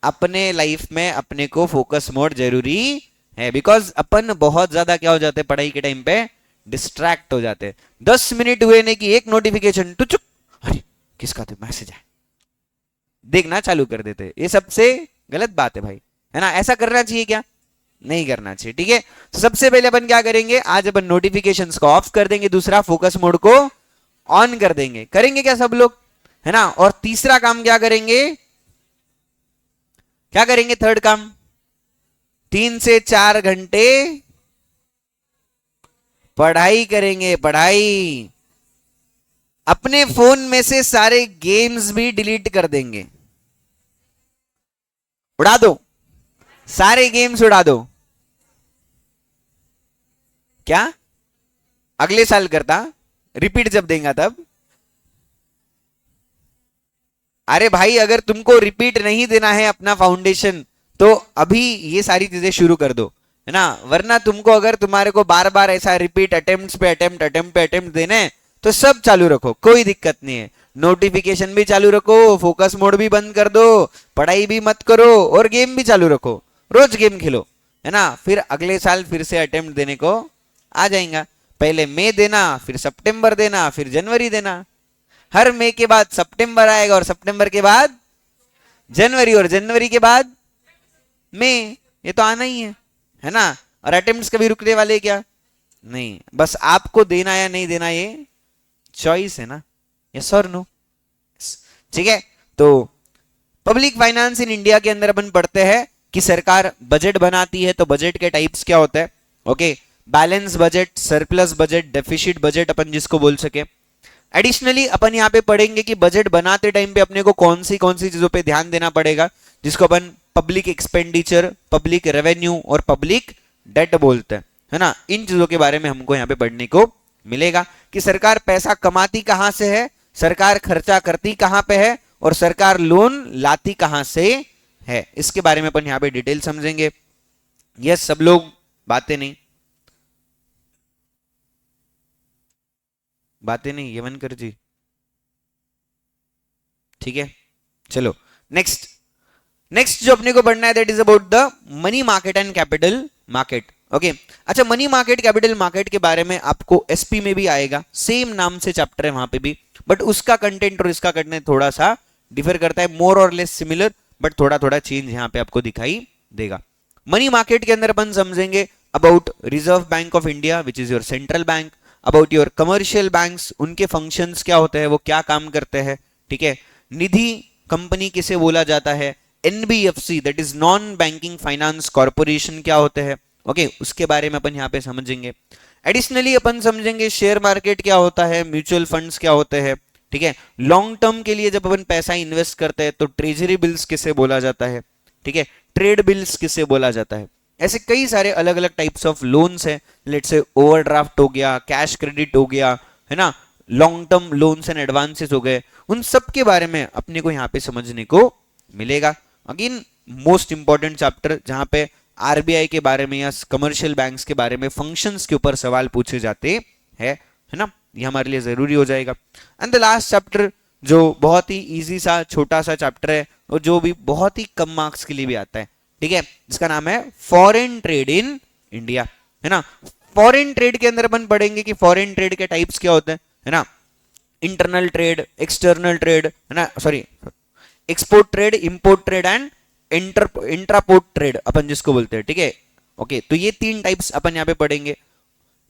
अपने लाइफ में अपने को फोकस मोड जरूरी है, बिकॉज अपन बहुत ज्यादा क्या हो जाते पढ़ाई के टाइम पे, डिस्ट्रैक्ट हो जाते। 10 मिनट हुए नहीं कि एक नोटिफिकेशन तो चुप, अरे किसका तो मैसेज है, देखना चालू कर देते, ये सबसे गलत बात है भाई, है ना। ऐसा करना चाहिए क्या, नहीं करना चाहिए। ठीक है, तो सबसे पहले अपन क्या करेंगे, आज अपन नोटिफिकेशंस को ऑफ कर देंगे, दूसरा फोकस मोड को ऑन कर देंगे। करेंगे क्या सब लोग, है ना। और तीसरा काम क्या करेंगे, क्या करेंगे, थर्ड काम, 3 से 4 घंटे पढ़ाई करेंगे, पढ़ाई। अपने फोन में से सारे गेम्स भी डिलीट कर देंगे, उड़ा दो, सारे गेम्स उड़ा दो। क्या अगले साल करता, रिपीट जब देगा तब। अरे भाई अगर तुमको रिपीट नहीं देना है अपना फाउंडेशन तो अभी ये सारी चीजें शुरू कर दो, है ना। वरना तुमको अगर तुम्हारे को बार बार ऐसा रिपीट अटेम्प्ट पे अटेम्प्ट देने हैं तो सब चालू रखो, कोई दिक्कत नहीं है। नोटिफिकेशन भी चालू रखो, फोकस मोड भी बंद कर दो, पढ़ाई भी मत करो और गेम भी चालू रखो, रोज गेम खेलो, है ना। फिर अगले साल फिर से अटेम्प्ट देने को आ जाएगा। पहले मई देना, फिर सितंबर देना, फिर जनवरी देना। हर मई के बाद सितंबर आएगा और सितंबर के बाद जनवरी और जनवरी के बाद मई, ये तो आना ही है ना। और अटेम्प्ट्स कभी रुकने वाले क्या, नहीं, बस आपको देना या नहीं देना ये चॉइस है ना, यस और नो। ठीक है, तो पब्लिक फाइनेंस इन इंडिया के अंदर अपन पढ़ते हैं कि सरकार बजट बनाती है, तो बजट के टाइप्स क्या होते हैं। Okay, balance budget, surplus budget, deficit budget अपन जिसको बोल सके। एडिशनली अपन यहाँ पे पढ़ेंगे कि बजट बनाते टाइम पे अपने को कौन सी चीजों पे ध्यान देना पड़ेगा, जिसको अपन पब्लिक एक्सपेंडिचर, पब्लिक रेवेन्यू और पब्लिक डेट बोलते हैं, है ना। इन चीजों के बारे में हमको यहाँ पे पढ़ने को मिलेगा कि सरकार पैसा कमाती कहां से है, सरकार खर्चा करती कहां पे है और सरकार लोन लाती कहां से है। इसके बारे में अपन यहाँ पे डिटेल समझेंगे। यस, सब लोग बातें नहीं, बातें नहीं, यमनकर जी, ठीक है। चलो नेक्स्ट, नेक्स्ट जो अपने को पढ़ना है that is about the money market and capital market. Okay, अच्छा, मनी मार्केट कैपिटल मार्केट के बारे में आपको एसपी में भी आएगा, सेम नाम से चैप्टर है वहां पे भी, बट उसका कंटेंट और इसका कंटेंट थोड़ा सा डिफर करता है, मोर और लेस सिमिलर, बट थोड़ा थोड़ा चेंज यहाँ पे आपको दिखाई देगा। मनी मार्केट के अंदर अपन समझेंगे about reserve bank of India which is your central bank, about your commercial banks, उनके फंक्शंस क्या होते हैं, वो क्या काम करते हैं, ठीक है। निधि कंपनी किसे बोला जाता है, NBFC that is non banking finance corporation क्या होते हैं, ओके, उसके बारे में अपन यहाँ पे समझेंगे। एडिशनली अपन समझेंगे शेयर मार्केट क्या होता है, म्यूचुअल फंड्स क्या होते हैं, ठीक है। लॉन्ग टर्म के लिए जब अपन पैसा इन्वेस्ट करते हैं तो ट्रेजरी बिल्स किसे बोला जाता है, ठीक है, ट्रेड बिल्स किसे बोला जाता है। ऐसे कई सारे अलग अलग टाइप्स ऑफ लोन्स हैं, लेट्स से ओवरड्राफ्ट हो गया, कैश क्रेडिट हो गया, है ना, long term loans and advances हो गए, उन सब के बारे में अपने को यहाँ पे समझने को मिलेगा। अगेन मोस्ट इंपॉर्टेंट चैप्टर जहां पे आरबीआई के बारे में या कमर्शियल बैंक्स के बारे में फंक्शंस के ऊपर सवाल पूछे जाते हैं, है ना, ये हमारे लिए जरूरी हो जाएगा। एंड द लास्ट चैप्टर जो बहुत ही इजी सा छोटा सा चैप्टर है और जो भी बहुत ही कम मार्क्स के लिए भी आता है, ठीक है, जिसका नाम है फॉरेन ट्रेड इन इंडिया, है ना। फॉरेन ट्रेड के अंदर अपन पढ़ेंगे कि फॉरेन ट्रेड के टाइप्स क्या होते हैं, है ना, इंटरनल ट्रेड, एक्सटर्नल ट्रेड, है ना, sorry, export trade, import trade and entrepot trade अपन जिसको बोलते हैं, ठीक है। ओके, तो ये 3 टाइप्स अपन यहाँ पे पढ़ेंगे।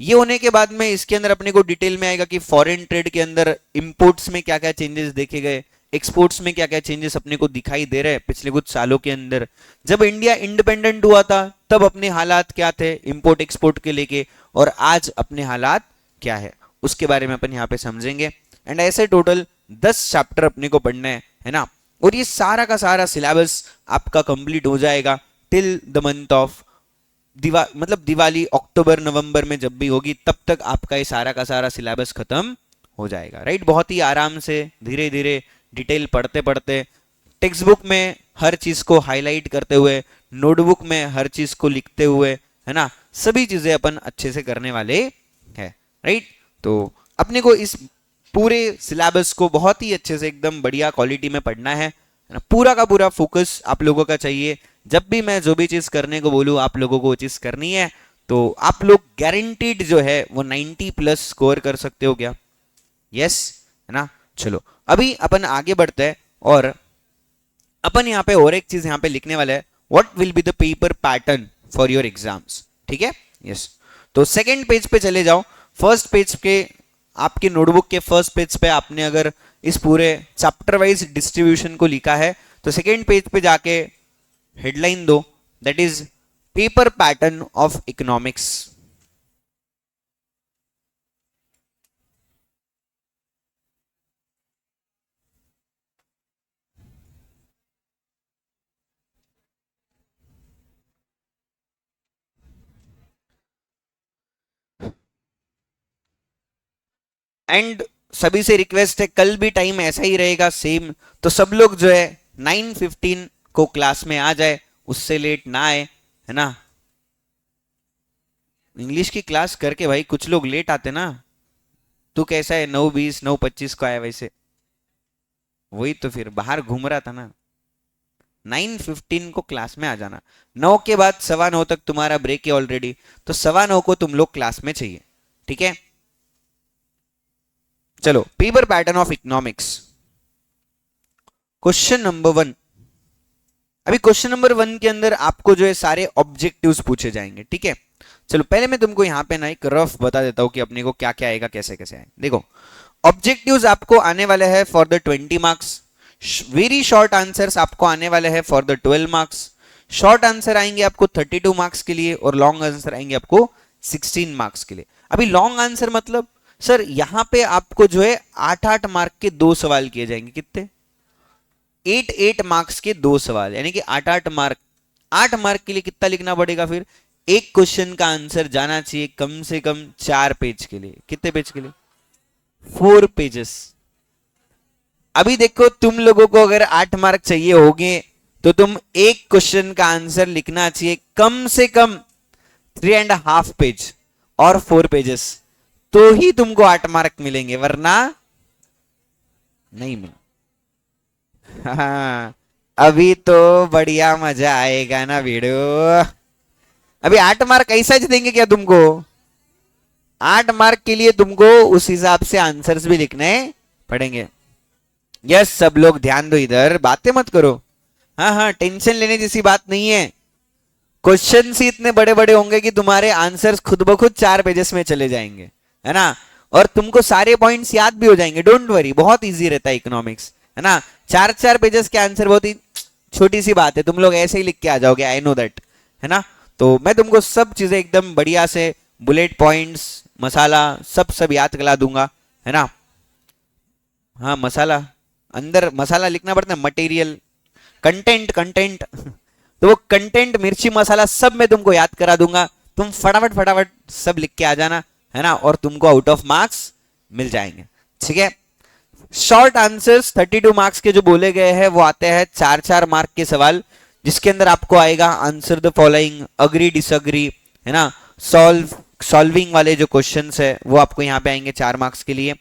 ये होने के बाद में इसके अंदर अपने को डिटेल में आएगा कि फॉरेन ट्रेड के अंदर इंपोर्ट्स में क्या क्या चेंजेस देखे गए, एक्सपोर्ट्स में क्या क्या चेंजेस अपने को दिखाई दे रहे हैं पिछले कुछ सालों के अंदर। जब इंडिया इंडिपेंडेंट हुआ था तब अपने हालात क्या थे इंपोर्ट एक्सपोर्ट के लेके, और आज अपने हालात क्या है उसके बारे में अपन यहाँ पे समझेंगे। एंड ऐसे टोटल 10 चैप्टर अपने को पढ़ना है ना। और ये सारा का सारा सिलेबस आपका कंप्लीट हो जाएगा टिल द मंथ ऑफ मतलब दिवाली, अक्टूबर नवंबर में जब भी होगी तब तक आपका ये सारा का सारा सिलेबस खत्म हो जाएगा, राइट। बहुत ही आराम से धीरे धीरे डिटेल पढ़ते पढ़ते, टेक्स्ट बुक में हर चीज को हाईलाइट करते हुए, नोटबुक में हर चीज को लिखते हुए, है ना, सभी चीजें अपन अच्छे से करने वाले हैं, राइट। तो अपने को इस पूरे सिलेबस को बहुत ही अच्छे से एकदम बढ़िया क्वालिटी में पढ़ना है ना। पूरा का पूरा फोकस आप लोगों का चाहिए। जब भी मैं जो भी चीज करने को बोलूँ आप लोगों को वो चीज करनी है, तो आप लोग गारंटीड जो है वो 90+ स्कोर कर सकते हो क्या, यस, है ना। चलो अभी अपन आगे बढ़ते हैं और अपन यहाँ पे और एक चीज यहाँ पे लिखने वाला है, what will be the paper pattern for your exams, ठीक है। यस, तो सेकेंड पेज पे चले जाओ। फर्स्ट पेज के आपके नोटबुक के फर्स्ट पेज पे आपने अगर इस पूरे चैप्टर वाइज डिस्ट्रीब्यूशन को लिखा है तो सेकेंड पेज पे जाके हेडलाइन दो, that is paper pattern of economics. And सभी से रिक्वेस्ट है, कल भी टाइम ऐसा ही रहेगा सेम, तो सब लोग जो है 9:15 को क्लास में आ जाए, उससे लेट ना आए, है ना। इंग्लिश की क्लास करके भाई कुछ लोग लेट आते ना। तू कैसा है, 9:20 9:25 को आया वैसे, वही तो फिर बाहर घूम रहा था ना। 9:15 को क्लास में आ जाना, 9 के बाद 9:15 तक तुम्हारा ब्रेक है ऑलरेडी, तो 9:15 को तुम लोग क्लास में चाहिए, ठीक है। चलो, paper pattern of economics, question number 1। अभी क्वेश्चन नंबर 1 के अंदर आपको जो है सारे ऑब्जेक्टिव्स पूछे जाएंगे, ठीक है। चलो पहले मैं तुमको यहां पे ना एक रफ बता देता हूं कि अपने को क्या क्या आएगा, कैसे कैसे आएगा। देखो, ऑब्जेक्टिव्स आपको आने वाले हैं for the 20 marks, very short answers आपको आने वाले हैं for the 12 marks, short answer आएंगे आपको 32 मार्क्स के लिए और लॉन्ग आंसर आएंगे आपको 16 मार्क्स के लिए। अभी लॉन्ग आंसर मतलब सर यहां पे आपको जो है 8-8 मार्क के 2 सवाल किए जाएंगे, कितने, 8-8 मार्क्स के 2 सवाल, यानी कि 8-8 मार्क। 8 मार्क के लिए कितना लिखना पड़ेगा, फिर एक क्वेश्चन का आंसर जाना चाहिए कम से कम 4 पेज के लिए। कितने पेज के लिए, 4 पेजेस। अभी देखो तुम लोगों को अगर 8 मार्क चाहिए होंगे तो तुम एक क्वेश्चन का आंसर लिखना चाहिए कम से कम 3.5 पेज और 4 पेजेस, तो ही तुमको 8 मार्क मिलेंगे, वरना नहीं मिले। हाँ, अभी तो बढ़िया मजा आएगा ना वीडियो। अभी 8 मार्क ऐसा ही देंगे क्या तुमको, 8 मार्क के लिए तुमको उस हिसाब से आंसर्स भी लिखने पड़ेंगे। यस, सब लोग ध्यान दो, इधर बातें मत करो। हाँ हाँ, टेंशन लेने जैसी बात नहीं है। क्वेश्चन ही इतने बड़े बड़े होंगे कि तुम्हारे आंसर्स खुद ब खुद 4 पेजेस में चले जाएंगे, है ना। और तुमको सारे पॉइंट्स याद भी हो जाएंगे, डोंट वरी, बहुत इजी रहता है इकोनॉमिक्स, है ना। 4-4 पेजेस के आंसर बहुत ही छोटी सी बात है, तुम लोग ऐसे ही लिख के आ जाओगे, आई नो दैट, है ना। तो मैं तुमको सब चीजें एकदम बढ़िया से बुलेट पॉइंट्स, मसाला सब याद करा दूंगा, है ना। हाँ, मसाला, अंदर मसाला लिखना पड़ता है, मटेरियल, कंटेंट कंटेंट तो वो कंटेंट, मिर्ची, मसाला सब मैं तुमको याद करा दूंगा, तुम फटाफट फटाफट सब लिख के आ जाना, है ना, और तुमको आउट ऑफ मार्क्स मिल जाएंगे, ठीक है। शॉर्ट आंसर्स 32 मार्क्स के जो बोले गए हैं वो आते हैं 4-4 मार्क के सवाल, जिसके अंदर आपको आएगा answer the following, agree disagree, है ना, सॉल्विंग वाले जो क्वेश्चंस है वो आपको यहाँ पे आएंगे 4 मार्क्स के लिए।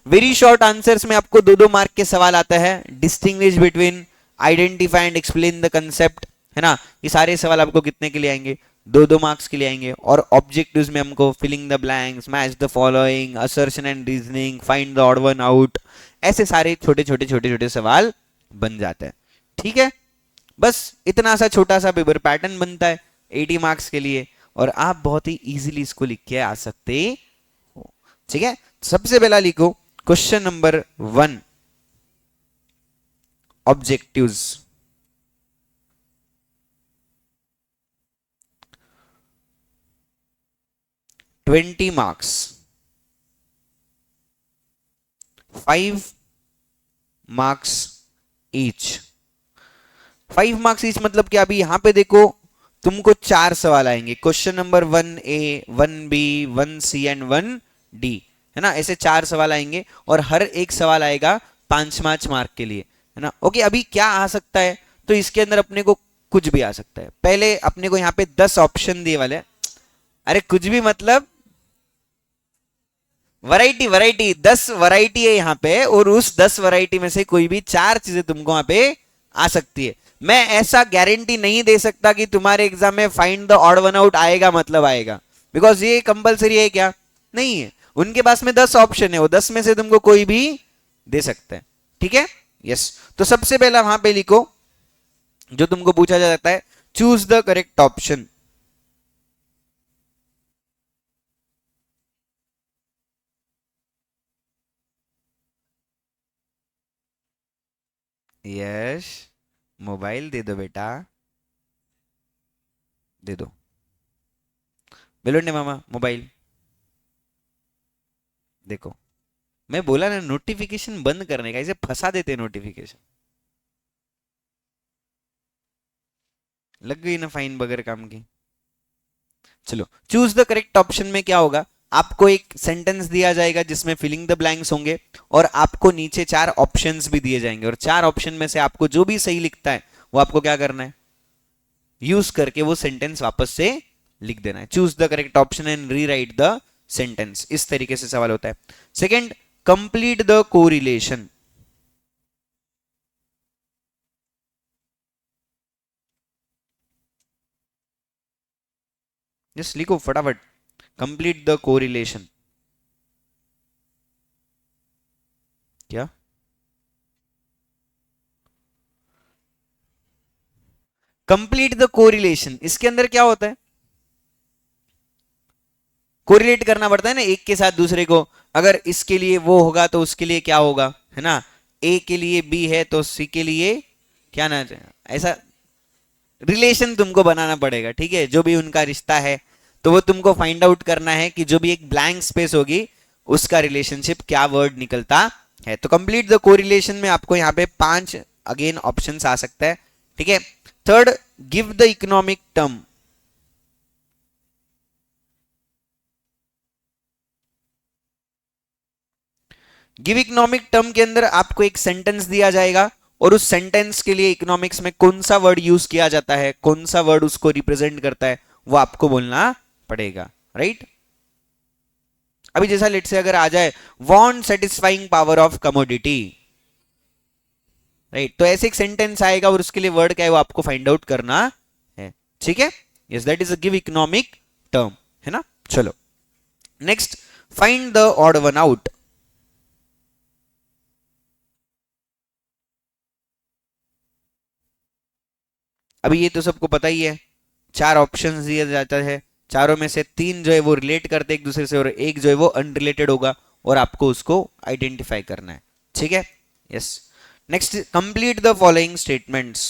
वेरी शॉर्ट आंसर्स में आपको 2-2 मार्क के सवाल आता है, distinguish between, identify and explain the concept, है ना। ये सारे सवाल आपको कितने के लिए आएंगे, 2-2 मार्क्स के लिए आएंगे। और ऑब्जेक्टिव्स में हमको filling the blanks, match the following, assertion and reasoning, find the odd one out, ऐसे सारे छोटे छोटे छोटे छोटे सवाल बन जाते हैं, ठीक है। बस इतना सा छोटा सा पेपर पैटर्न बनता है 80 मार्क्स के लिए, और आप बहुत ही इजीली इसको लिख के आ सकते हो, ठीक है। सबसे पहला लिखो question number 1, objectives. 20 marks, 5 marks each. 5 marks each मतलब क्या, अभी यहां पे देखो तुमको 4 सवाल आएंगे, question number 1A, 1B, 1C and 1D, है ना, ऐसे 4 सवाल आएंगे और हर एक सवाल आएगा 5-5 मार्क के लिए, है ना। ओके, अभी क्या आ सकता है, तो इसके अंदर अपने को कुछ भी आ सकता है। पहले अपने को यहाँ पे 10 ऑप्शन दिए वाले, अरे कुछ भी मतलब वैरायटी, वैरायटी 10 वैरायटी है यहाँ पे, और उस 10 वैरायटी में से कोई भी 4 चीजें तुमको वहां पे आ सकती है। मैं ऐसा गारंटी नहीं दे सकता कि तुम्हारे एग्जाम में find the odd one out आएगा मतलब आएगा, बिकॉज ये कंपलसरी है क्या, नहीं है। उनके पास में 10 ऑप्शन है, वो 10 में से तुमको कोई भी दे सकता है, ठीक है। यस, तो सबसे पहला वहां पे लिखो जो तुमको पूछा जा सकता है, choose the correct option. Yash, mobile दे दो बेटा, दे दो। बेलोने मामा मोबाइल देखो। मैं बोला ना नोटिफिकेशन बंद करने का, इसे फंसा देते नोटिफिकेशन। लग गई ना फाइन बगैर काम की। चलो, चूज द करेक्ट ऑप्शन में क्या होगा? आपको एक सेंटेंस दिया जाएगा जिसमें फिलिंग द ब्लैंक्स होंगे, और आपको नीचे चार ऑप्शंस भी दिए जाएंगे, और चार ऑप्शन में से आपको जो भी सही लिखता है वो आपको क्या करना है? यूज करके वो सेंटेंस वापस से लिख देना है। Choose the correct option and rewrite the sentence, इस तरीके से सवाल होता है। Second, complete the correlation. Just लिखो फटाफट, कंप्लीट द कोरिलेशन। क्या? कंप्लीट द कोरिलेशन, इसके अंदर क्या होता है? कोरिलेट करना पड़ता है ना एक के साथ दूसरे को। अगर इसके लिए वो होगा तो उसके लिए क्या होगा, है ना? ए के लिए बी है तो सी के लिए क्या ना, ऐसा रिलेशन तुमको बनाना पड़ेगा, ठीक है? जो भी उनका रिश्ता है तो वो तुमको फाइंड आउट करना है कि जो भी एक ब्लैंक स्पेस होगी उसका रिलेशनशिप क्या वर्ड निकलता है। तो कंप्लीट द कोरिलेशन में आपको यहाँ पे पांच अगेन ऑप्शंस आ सकता है, ठीक है? Third, give the economic term. Give economic term के अंदर आपको एक सेंटेंस दिया जाएगा, और उस सेंटेंस के लिए इकोनॉमिक्स में कौन सा वर्ड यूज किया जाता है, कौन सा वर्ड उसको रिप्रेजेंट करता है, वो आपको बोलना पड़ेगा, राइट? अभी जैसा लेट से अगर आ जाए want satisfying power of commodity, right? तो ऐसे एक सेंटेंस आएगा और उसके लिए वर्ड क्या है वो आपको फाइंड आउट करना है, ठीक है? Yes, that is a give economic term, है ना? चलो, next, find the odd one out. अभी ये तो सबको पता ही है, चार ऑप्शंस दिया जाता है, चारों में से तीन जो है वो रिलेट करते हैं एक दूसरे से, और एक जो है वो अनरिलेटेड होगा, और आपको उसको आइडेंटिफाई करना है, ठीक है? Yes. Next, complete the following statements.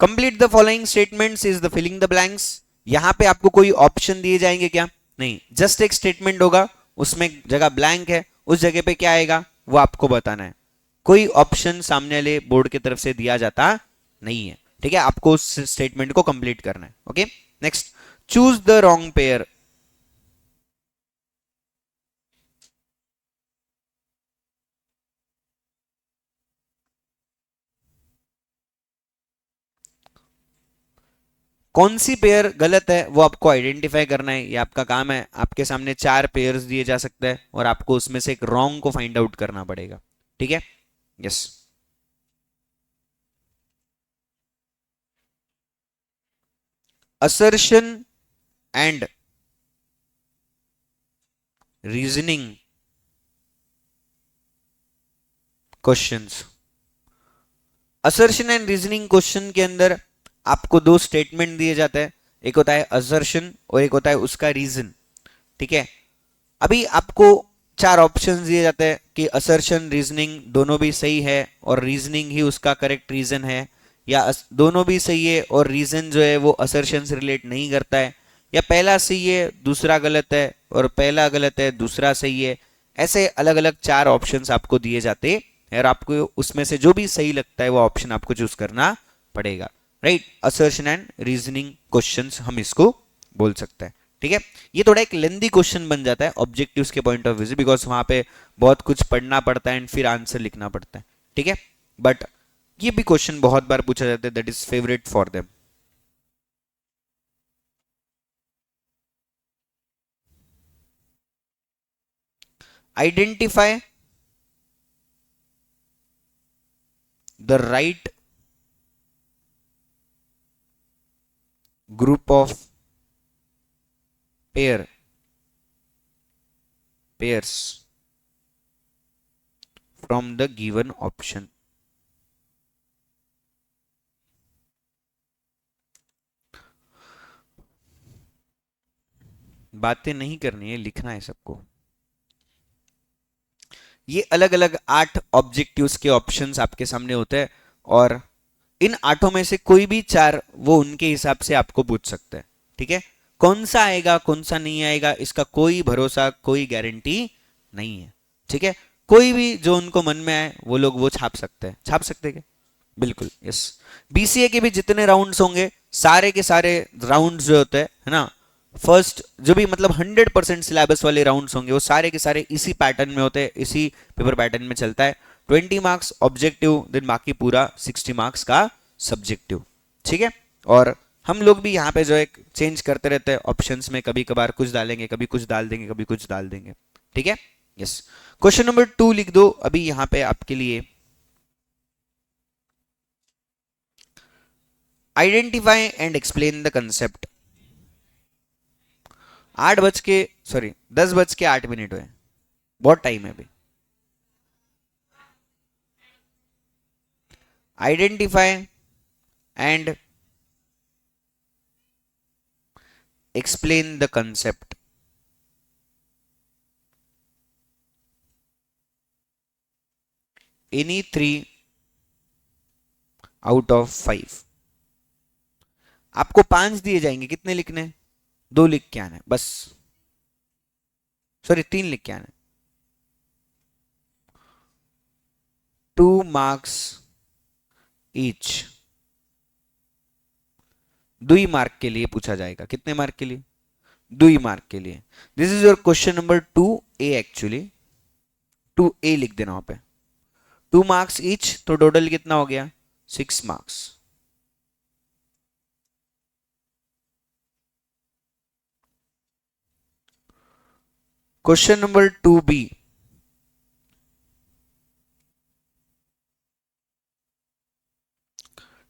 Complete the following statements is the filling the blanks. यहां पे आपको कोई ऑप्शन दिए जाएंगे क्या? नहीं, जस्ट एक स्टेटमेंट होगा, उसमें जगह ब्लैंक है, उस जगह पे क्या आएगा वो आपको बताना है। कोई ऑप्शन सामने वाले बोर्ड की तरफ से दिया जाता नहीं है, ठीक है? आपको उस स्टेटमेंट को कंप्लीट करना है, okay? Next, choose the wrong pair. कौन सी पेयर गलत है वो आपको आइडेंटिफाई करना है, ये आपका काम है। आपके सामने चार पेयर्स दिए जा सकते हैं और आपको उसमें से एक रॉन्ग को फाइंड आउट करना पड़ेगा, ठीक है? Yes. assertion and reasoning questions. Assertion and reasoning question के अंदर आपको दो स्टेटमेंट दिए जाते हैं, एक होता है असर्शन और एक होता है उसका रीजन, ठीक है? अभी आपको चार ऑप्शंस दिए जाते हैं कि असर्शन रीजनिंग दोनों भी सही है और रीजनिंग ही उसका करेक्ट रीजन है, या दोनों भी सही है और रीजन जो है वो असर्शन से रिलेट नहीं करता है, या पहला सही है दूसरा गलत है और पहला गलत है दूसरा सही है। ऐसे अलग अलग चार ऑप्शंस आपको दिए जाते हैं और आपको उसमें से जो भी सही लगता है वो ऑप्शन आपको चूज करना पड़ेगा, right? Assertion and reasoning questions हम इसको बोल सकते हैं, ठीक है? ये थोड़ा एक लेंदी क्वेश्चन बन जाता है ऑब्जेक्टिव्स के पॉइंट ऑफ व्यू से, बिकॉज वहां पे बहुत कुछ पढ़ना पड़ता है एंड फिर आंसर लिखना पड़ता है, ठीक है? बट ये भी क्वेश्चन बहुत बार पूछा जाता है, that is favourite for them. Identify the right group of pair pairs from the given option. बातें नहीं करनी है, लिखना है सबको। ये अलग अलग 8 ऑब्जेक्टिव्स के ऑप्शंस आपके सामने होते हैं, और इन 8 में से कोई भी 4 वो उनके हिसाब से आपको पूछ सकते हैं। ठीक है, कौन सा आएगा कौन सा नहीं आएगा इसका कोई भरोसा, कोई गारंटी नहीं है। ठीक है, कोई भी जो उनको मन में आए वो लोग वो छाप सकते हैं क्या? बिल्कुल, यस। बीसीए के भी जितने राउंड्स होंगे, सारे के सारे राउंड्स जो होते हैं, है ना, फर्स्ट जो भी मतलब 100% सिलेबस वाले राउंड्स होंगे, वो सारे के सारे इसी पैटर्न में होते हैं, इसी पेपर पैटर्न में चलता है। 20 मार्क्स ऑब्जेक्टिव, देन बाकी पूरा 60 मार्क्स का सब्जेक्टिव। ठीक है, और हम लोग भी यहाँ पे जो है चेंज करते रहते हैं ऑप्शंस में, कभी कभार कुछ डालेंगे, कभी कुछ डाल देंगे, कभी कुछ डाल देंगे। ठीक है, यस। क्वेश्चन नंबर 2 लिख दो अभी यहाँ पे आपके लिए। Identify and explain the concept. 10:08 हुए, बहुत टाइम है अभी। Identify and explain the concept. Any 3 out of 5। आपको 5 दिए जाएंगे, कितने लिखने हैं? 2 लिख के आना है बस, सॉरी 3 लिख के आना है। 2 मार्क्स ईच, 2 मार्क के लिए पूछा जाएगा। कितने मार्क के लिए? 2 मार्क के लिए। This is your question number 2A actually. 2A लिख देना वहां पे। 2 मार्क्स ईच, तो टोटल कितना हो गया? 6 marks. Question number 2B।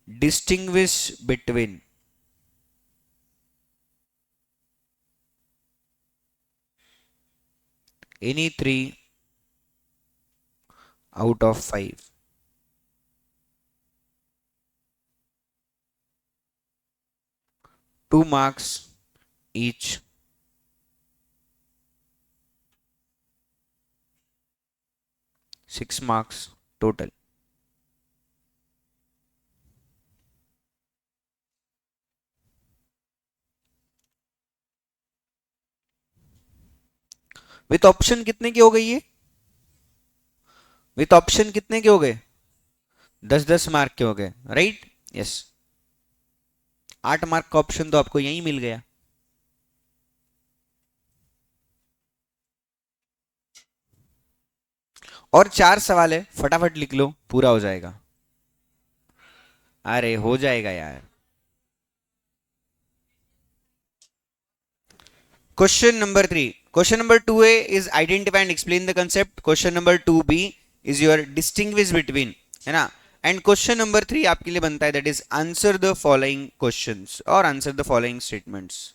Distinguish between any 3 out of 5। 2 marks each, 6 marks total. With option कितने के हो गई ये? विथ ऑप्शन कितने के हो गए? 10-10 मार्क के हो गए, राइट? यस। 8 मार्क का ऑप्शन तो आपको यहीं मिल गया। और 4 सवाल है, फटाफट लिख लो, पूरा हो जाएगा। अरे हो जाएगा यार। Question number 3। Question number 2A is identify and explain the concept. Question number 2B is your distinguish between, है ना। एंड क्वेश्चन नंबर 3 आपके लिए बनता है, that is answer the following questions और answer the following statements.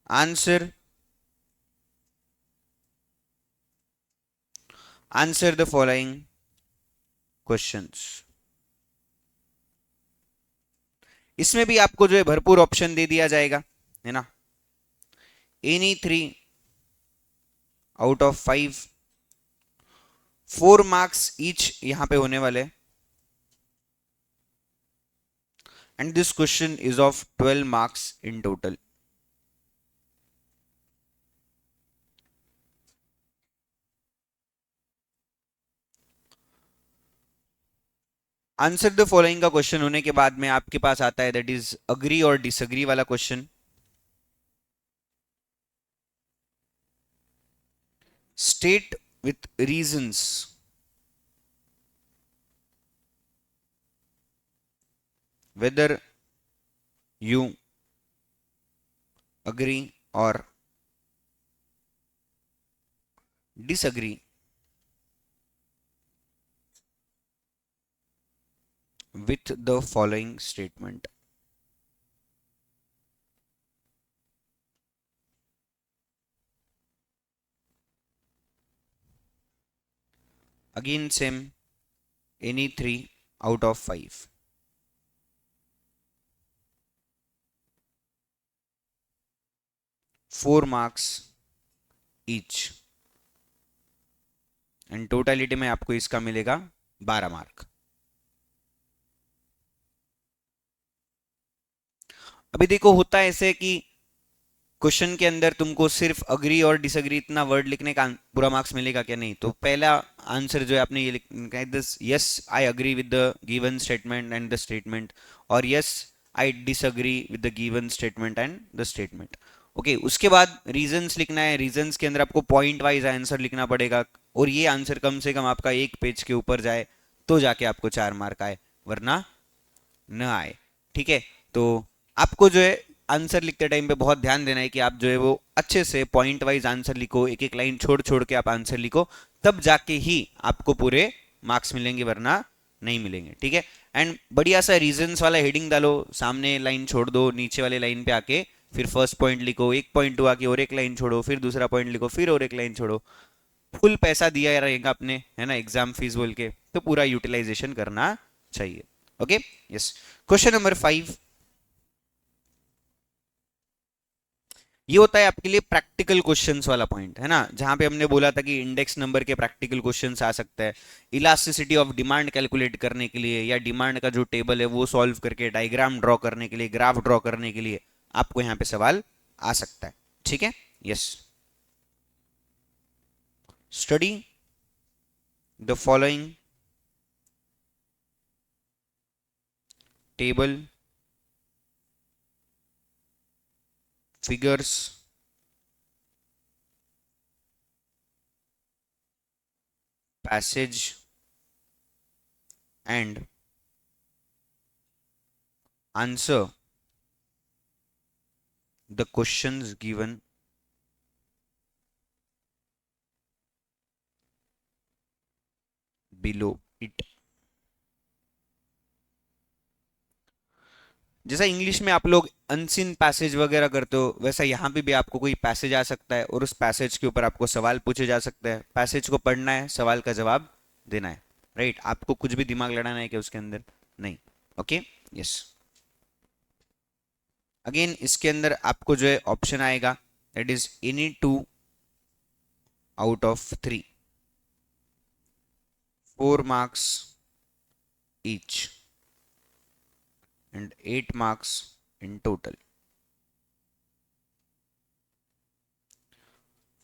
Answer answer the following questions. इसमें भी आपको जो है भरपूर ऑप्शन दे दिया जाएगा, है ना। Any 3 out of 5, 4 marks each यहां पे होने वाले, and this question is of 12 marks in total. Answer the following का क्वेश्चन होने के बाद में आपके पास आता है, दैट इज अग्री और डिसअग्री वाला question. State with reasons whether you agree or disagree with the following statement. Again same, any 3 out of 5. 4 marks each, and totality में आपको इसका मिलेगा 12 मार्क। अभी देखो होता है ऐसे कि क्वेश्चन के अंदर तुमको सिर्फ अग्री और डिसअग्री इतना वर्ड लिखने का पूरा मार्क्स मिलेगा क्या? नहीं। तो पहला आंसर जो है आपने ये लिखना है, this yes I agree with the given statement and the statement, और yes I disagree with the given statement and the statement. Okay, उसके बाद रीजंस लिखना है। रीजंस के अंदर आपको पॉइंट वाइज आंसर लिखना पड़ेगा, और ये आंसर कम से कम आपका एक पेज के ऊपर जाए तो जाके आपको 4 मार्क आए, वरना न आए। ठीक है, तो आपको जो है आंसर लिखते टाइम पे बहुत ध्यान देना है कि आप जो है वो अच्छे से पॉइंट वाइज आंसर लिखो, एक एक लाइन छोड़ छोड़ के आप आंसर लिखो, तब जाके ही आपको पूरे मार्क्स मिलेंगे, वरना नहीं मिलेंगे। ठीक है, एंड बढ़िया सा रीजंस वाला हेडिंग डालो, सामने लाइन छोड़ दो, नीचे वाले लाइन पे आके फिर फर्स्ट पॉइंट लिखो, एक पॉइंट हुआ कि और एक लाइन छोड़ो, फिर दूसरा पॉइंट लिखो, फिर और एक लाइन छोड़ो। फुल पैसा दिया रहेगा आपने, है ना, एग्जाम फीस बोल के, तो पूरा यूटिलाइजेशन करना चाहिए। Okay, yes. क्वेश्चन नंबर 5, ये होता है आपके लिए प्रैक्टिकल क्वेश्चंस वाला पॉइंट, है ना, जहां पे हमने बोला था कि इंडेक्स नंबर के प्रैक्टिकल क्वेश्चंस आ सकता है, इलास्टिसिटी ऑफ डिमांड कैलकुलेट करने के लिए, या डिमांड का जो टेबल है वो सॉल्व करके डायग्राम ड्रॉ करने के लिए, ग्राफ ड्रॉ करने के लिए आपको यहां पे सवाल आ सकता है। ठीक है, yes. Study the following table, figures, passage and answer the questions given below it। जैसा इंग्लिश में आप लोग अनसीन पैसेज वगैरह करते हो, वैसा यहाँ पे भी आपको कोई पैसेज आ सकता है और उस पैसेज के ऊपर आपको सवाल पूछे जा सकते हैं। पैसेज को पढ़ना है, सवाल का जवाब देना है, राइट। आपको कुछ भी दिमाग लड़ाना है कि उसके अंदर नहीं। Okay, yes. अगेन इसके अंदर आपको जो है ऑप्शन आएगा, that is any 2 out of 3, 4 marks each and 8 marks in total।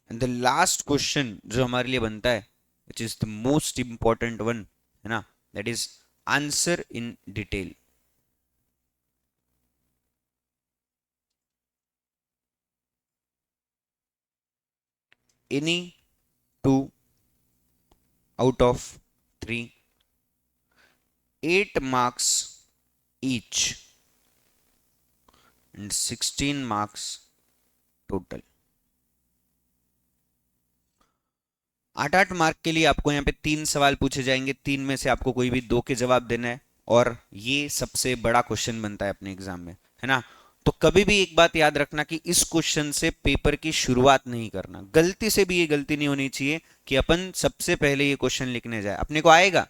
And the last question जो हमारे लिए बनता है, which is the most important one, है ना, that is answer in detail। any 2 out of 3, 8 marks each and 16 marks total। 8-8 mark के लिए आपको यहाँ पे 3 सवाल पूछे जाएंगे, 3 में से आपको कोई भी 2 के जवाब देना है, और ये सबसे बड़ा क्वेश्चन बनता है अपने एग्जाम में, है ना। तो कभी भी एक बात याद रखना कि इस क्वेश्चन से पेपर की शुरुआत नहीं करना। गलती से भी ये गलती नहीं होनी चाहिए कि अपन सबसे पहले ये क्वेश्चन लिखने जाए। अपने को आएगा,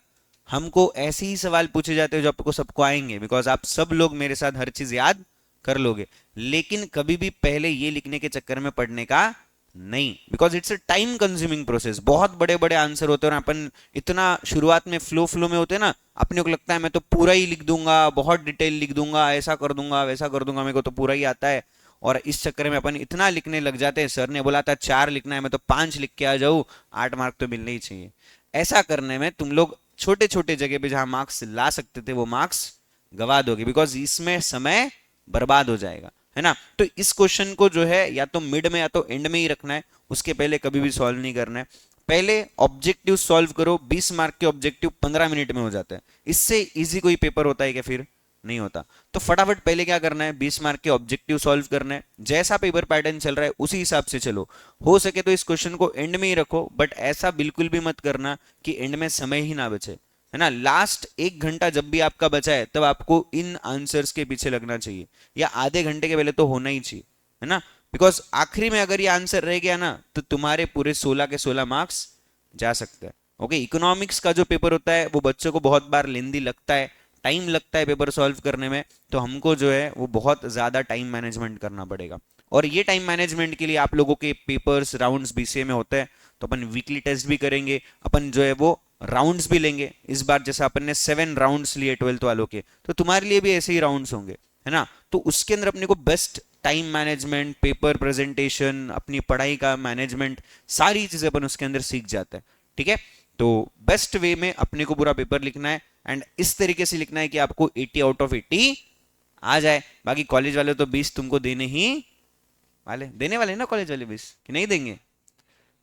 हमको ऐसे ही सवाल पूछे जाते हैं जो आपको सबको आएंगे, बिकॉज आप सब लोग मेरे साथ हर चीज याद कर लोगे, लेकिन कभी भी पहले ये लिखने के चक्कर में पढ़ने का नहीं, because it's a time consuming process. बहुत बड़े बड़े आंसर होते हैं और अपन इतना शुरुआत में फ्लो फ्लो में होते हैं ना, अपने को लगता है मैं तो पूरा ही लिख दूंगा, बहुत डिटेल लिख दूंगा, ऐसा कर दूंगा वैसा कर दूंगा, मेरे को तो पूरा ही आता है, और इस चक्कर में अपन इतना लिखने लग जाते हैं। सर ने बोला था 4 लिखना है, मैं तो 5 लिख के आ जाऊं, 8 मार्क तो मिलने ही चाहिए। ऐसा करने में तुम लोग छोटे छोटे जगह पे जहां मार्क्स ला सकते थे वो मार्क्स गवा दोगे, बिकॉज इसमें समय बर्बाद हो जाएगा, है ना। तो इस क्वेश्चन को जो है या तो मिड में या तो एंड में ही रखना है, उसके पहले कभी भी सॉल्व नहीं करना है। पहले ऑब्जेक्टिव सॉल्व करो, 20 मार्क के ऑब्जेक्टिव 15 मिनट में हो जाता है। इससे इजी कोई पेपर होता है क्या? फिर नहीं होता। तो फटाफट पहले क्या करना है, 20 मार्क के ऑब्जेक्टिव सॉल्व करना है। जैसा पेपर पैटर्न चल रहा है उसी हिसाब से चलो। हो सके तो इस क्वेश्चन को एंड में ही रखो, बट ऐसा बिल्कुल भी मत करना कि एंड में समय ही ना बचे, है ना। लास्ट 1 घंटा जब भी आपका बचा है तब आपको इन आंसर्स के पीछे लगना चाहिए, या आधे घंटे के पहले तो होना ही चाहिए, है ना। बिकॉज आखिरी में अगर ये आंसर रह गया ना तो तुम्हारे पूरे 16 के 16 मार्क्स जा सकते हैं। ओके, इकोनॉमिक्स का जो पेपर होता है वो बच्चों को बहुत बार लेंदी लगता है, टाइम लगता है पेपर सॉल्व करने में, तो हमको जो है वो बहुत ज्यादा टाइम मैनेजमेंट करना पड़ेगा। और ये टाइम मैनेजमेंट के लिए आप लोगों के पेपर्स राउंड्स बीसीए में होते हैं, तो अपन वीकली टेस्ट भी करेंगे, अपन जो है वो राउंड्स भी लेंगे। इस बार जैसा अपन ने 7 राउंड्स लिए 12th वालों के, तो तुम्हारे लिए भी ऐसे ही राउंड्स होंगे, है ना। तो उसके अंदर अपने को best time management, paper presentation, अपनी पढ़ाई का मैनेजमेंट, सारी चीजें अपन उसके अंदर सीख जाते हैं, ठीक है। तो बेस्ट वे में अपने को पूरा पेपर लिखना है, एंड इस तरीके से लिखना है कि आपको 80 आउट ऑफ 80 आ जाए। बाकी कॉलेज वाले तो 20 तुमको देने वाले ना कॉलेज वाले 20 कि नहीं देंगे?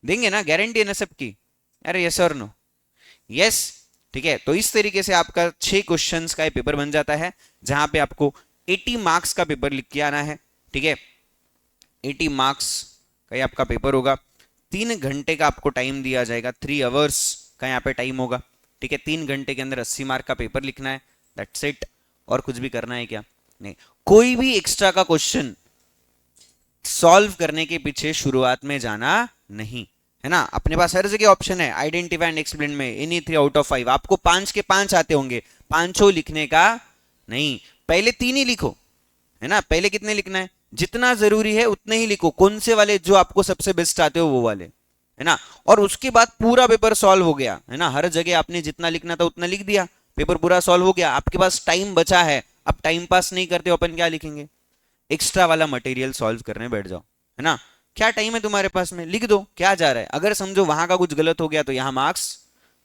देंगे ना, गारंटी है ना सबकी? अरे यस और नो? यस, ठीक है। तो इस तरीके से आपका 6 क्वेश्चंस का पेपर बन जाता है, जहां पे आपको 80 मार्क्स का पेपर लिख के आना है, ठीक है। 80 मार्क्स का ये आपका पेपर होगा। 3 घंटे का आपको टाइम दिया जाएगा, 3 आवर्स का यहाँ पे टाइम होगा, ठीक है। 3 घंटे के अंदर 80 मार्क का पेपर लिखना है, दैट्स इट। और कुछ भी करना है क्या? नहीं। कोई भी एक्स्ट्रा का क्वेश्चन सॉल्व करने के पीछे शुरुआत में जाना नहीं, है ना। अपने पास हर जगह ऑप्शन है, आइडेंटिफाई एंड एक्सप्लेन में एनी 3 आउट ऑफ 5। आपको 5 के 5 आते होंगे, पांचों लिखने का नहीं, पहले 3 ही लिखो, है ना। पहले कितने लिखना है? जितना जरूरी है उतने ही लिखो। कौन से वाले जो आपको सबसे बेस्ट आते हो वो वाले, है ना। और उसके बाद पूरा पेपर सॉल्व हो गया, है ना। हर जगह आपने जितना लिखना था उतना लिख दिया, पेपर पूरा सॉल्व हो गया, आपके पास टाइम बचा है। अब टाइम पास नहीं करते अपन क्या लिखेंगे? एक्स्ट्रा वाला मटेरियल सॉल्व करने बैठ जाओ, है ना। क्या टाइम है तुम्हारे पास में, लिख दो, क्या जा रहा है। अगर समझो वहां का कुछ गलत हो गया तो यहां मार्क्स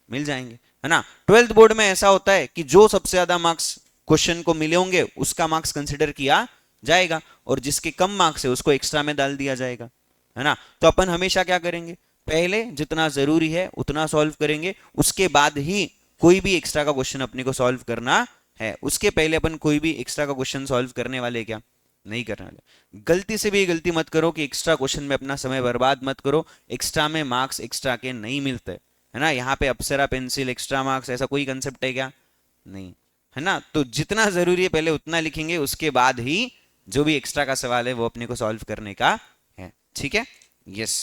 मिल जाएंगे, है ना। 12th बोर्ड में ऐसा होता है कि जो सबसे ज्यादा मार्क्स क्वेश्चन को मिले होंगे उसका मार्क्स कंसिडर किया जाएगा, और जिसके कम मार्क्स है उसको एक्स्ट्रा में डाल दिया जाएगा, है ना। तो अपन हमेशा क्या करेंगे, पहले जितना जरूरी है उतना सॉल्व करेंगे, उसके बाद ही कोई भी एक्स्ट्रा का क्वेश्चन अपने को सॉल्व करना है। उसके पहले अपन कोई भी एक्स्ट्रा का क्वेश्चन सॉल्व करने वाले क्या नहीं करने वाले। गलती से भी ये गलती मत करो कि एक्स्ट्रा क्वेश्चन में अपना समय बर्बाद मत करो। एक्स्ट्रा में मार्क्स एक्स्ट्रा के नहीं मिलते, है ना। यहाँ पे अप्सरा पेंसिल एक्स्ट्रा मार्क्स ऐसा कोई कंसेप्ट है क्या? नहीं, है ना। तो जितना जरूरी है पहले उतना लिखेंगे, उसके बाद ही जो भी एक्स्ट्रा का सवाल है वो अपने को सॉल्व करने का है, ठीक है। यस।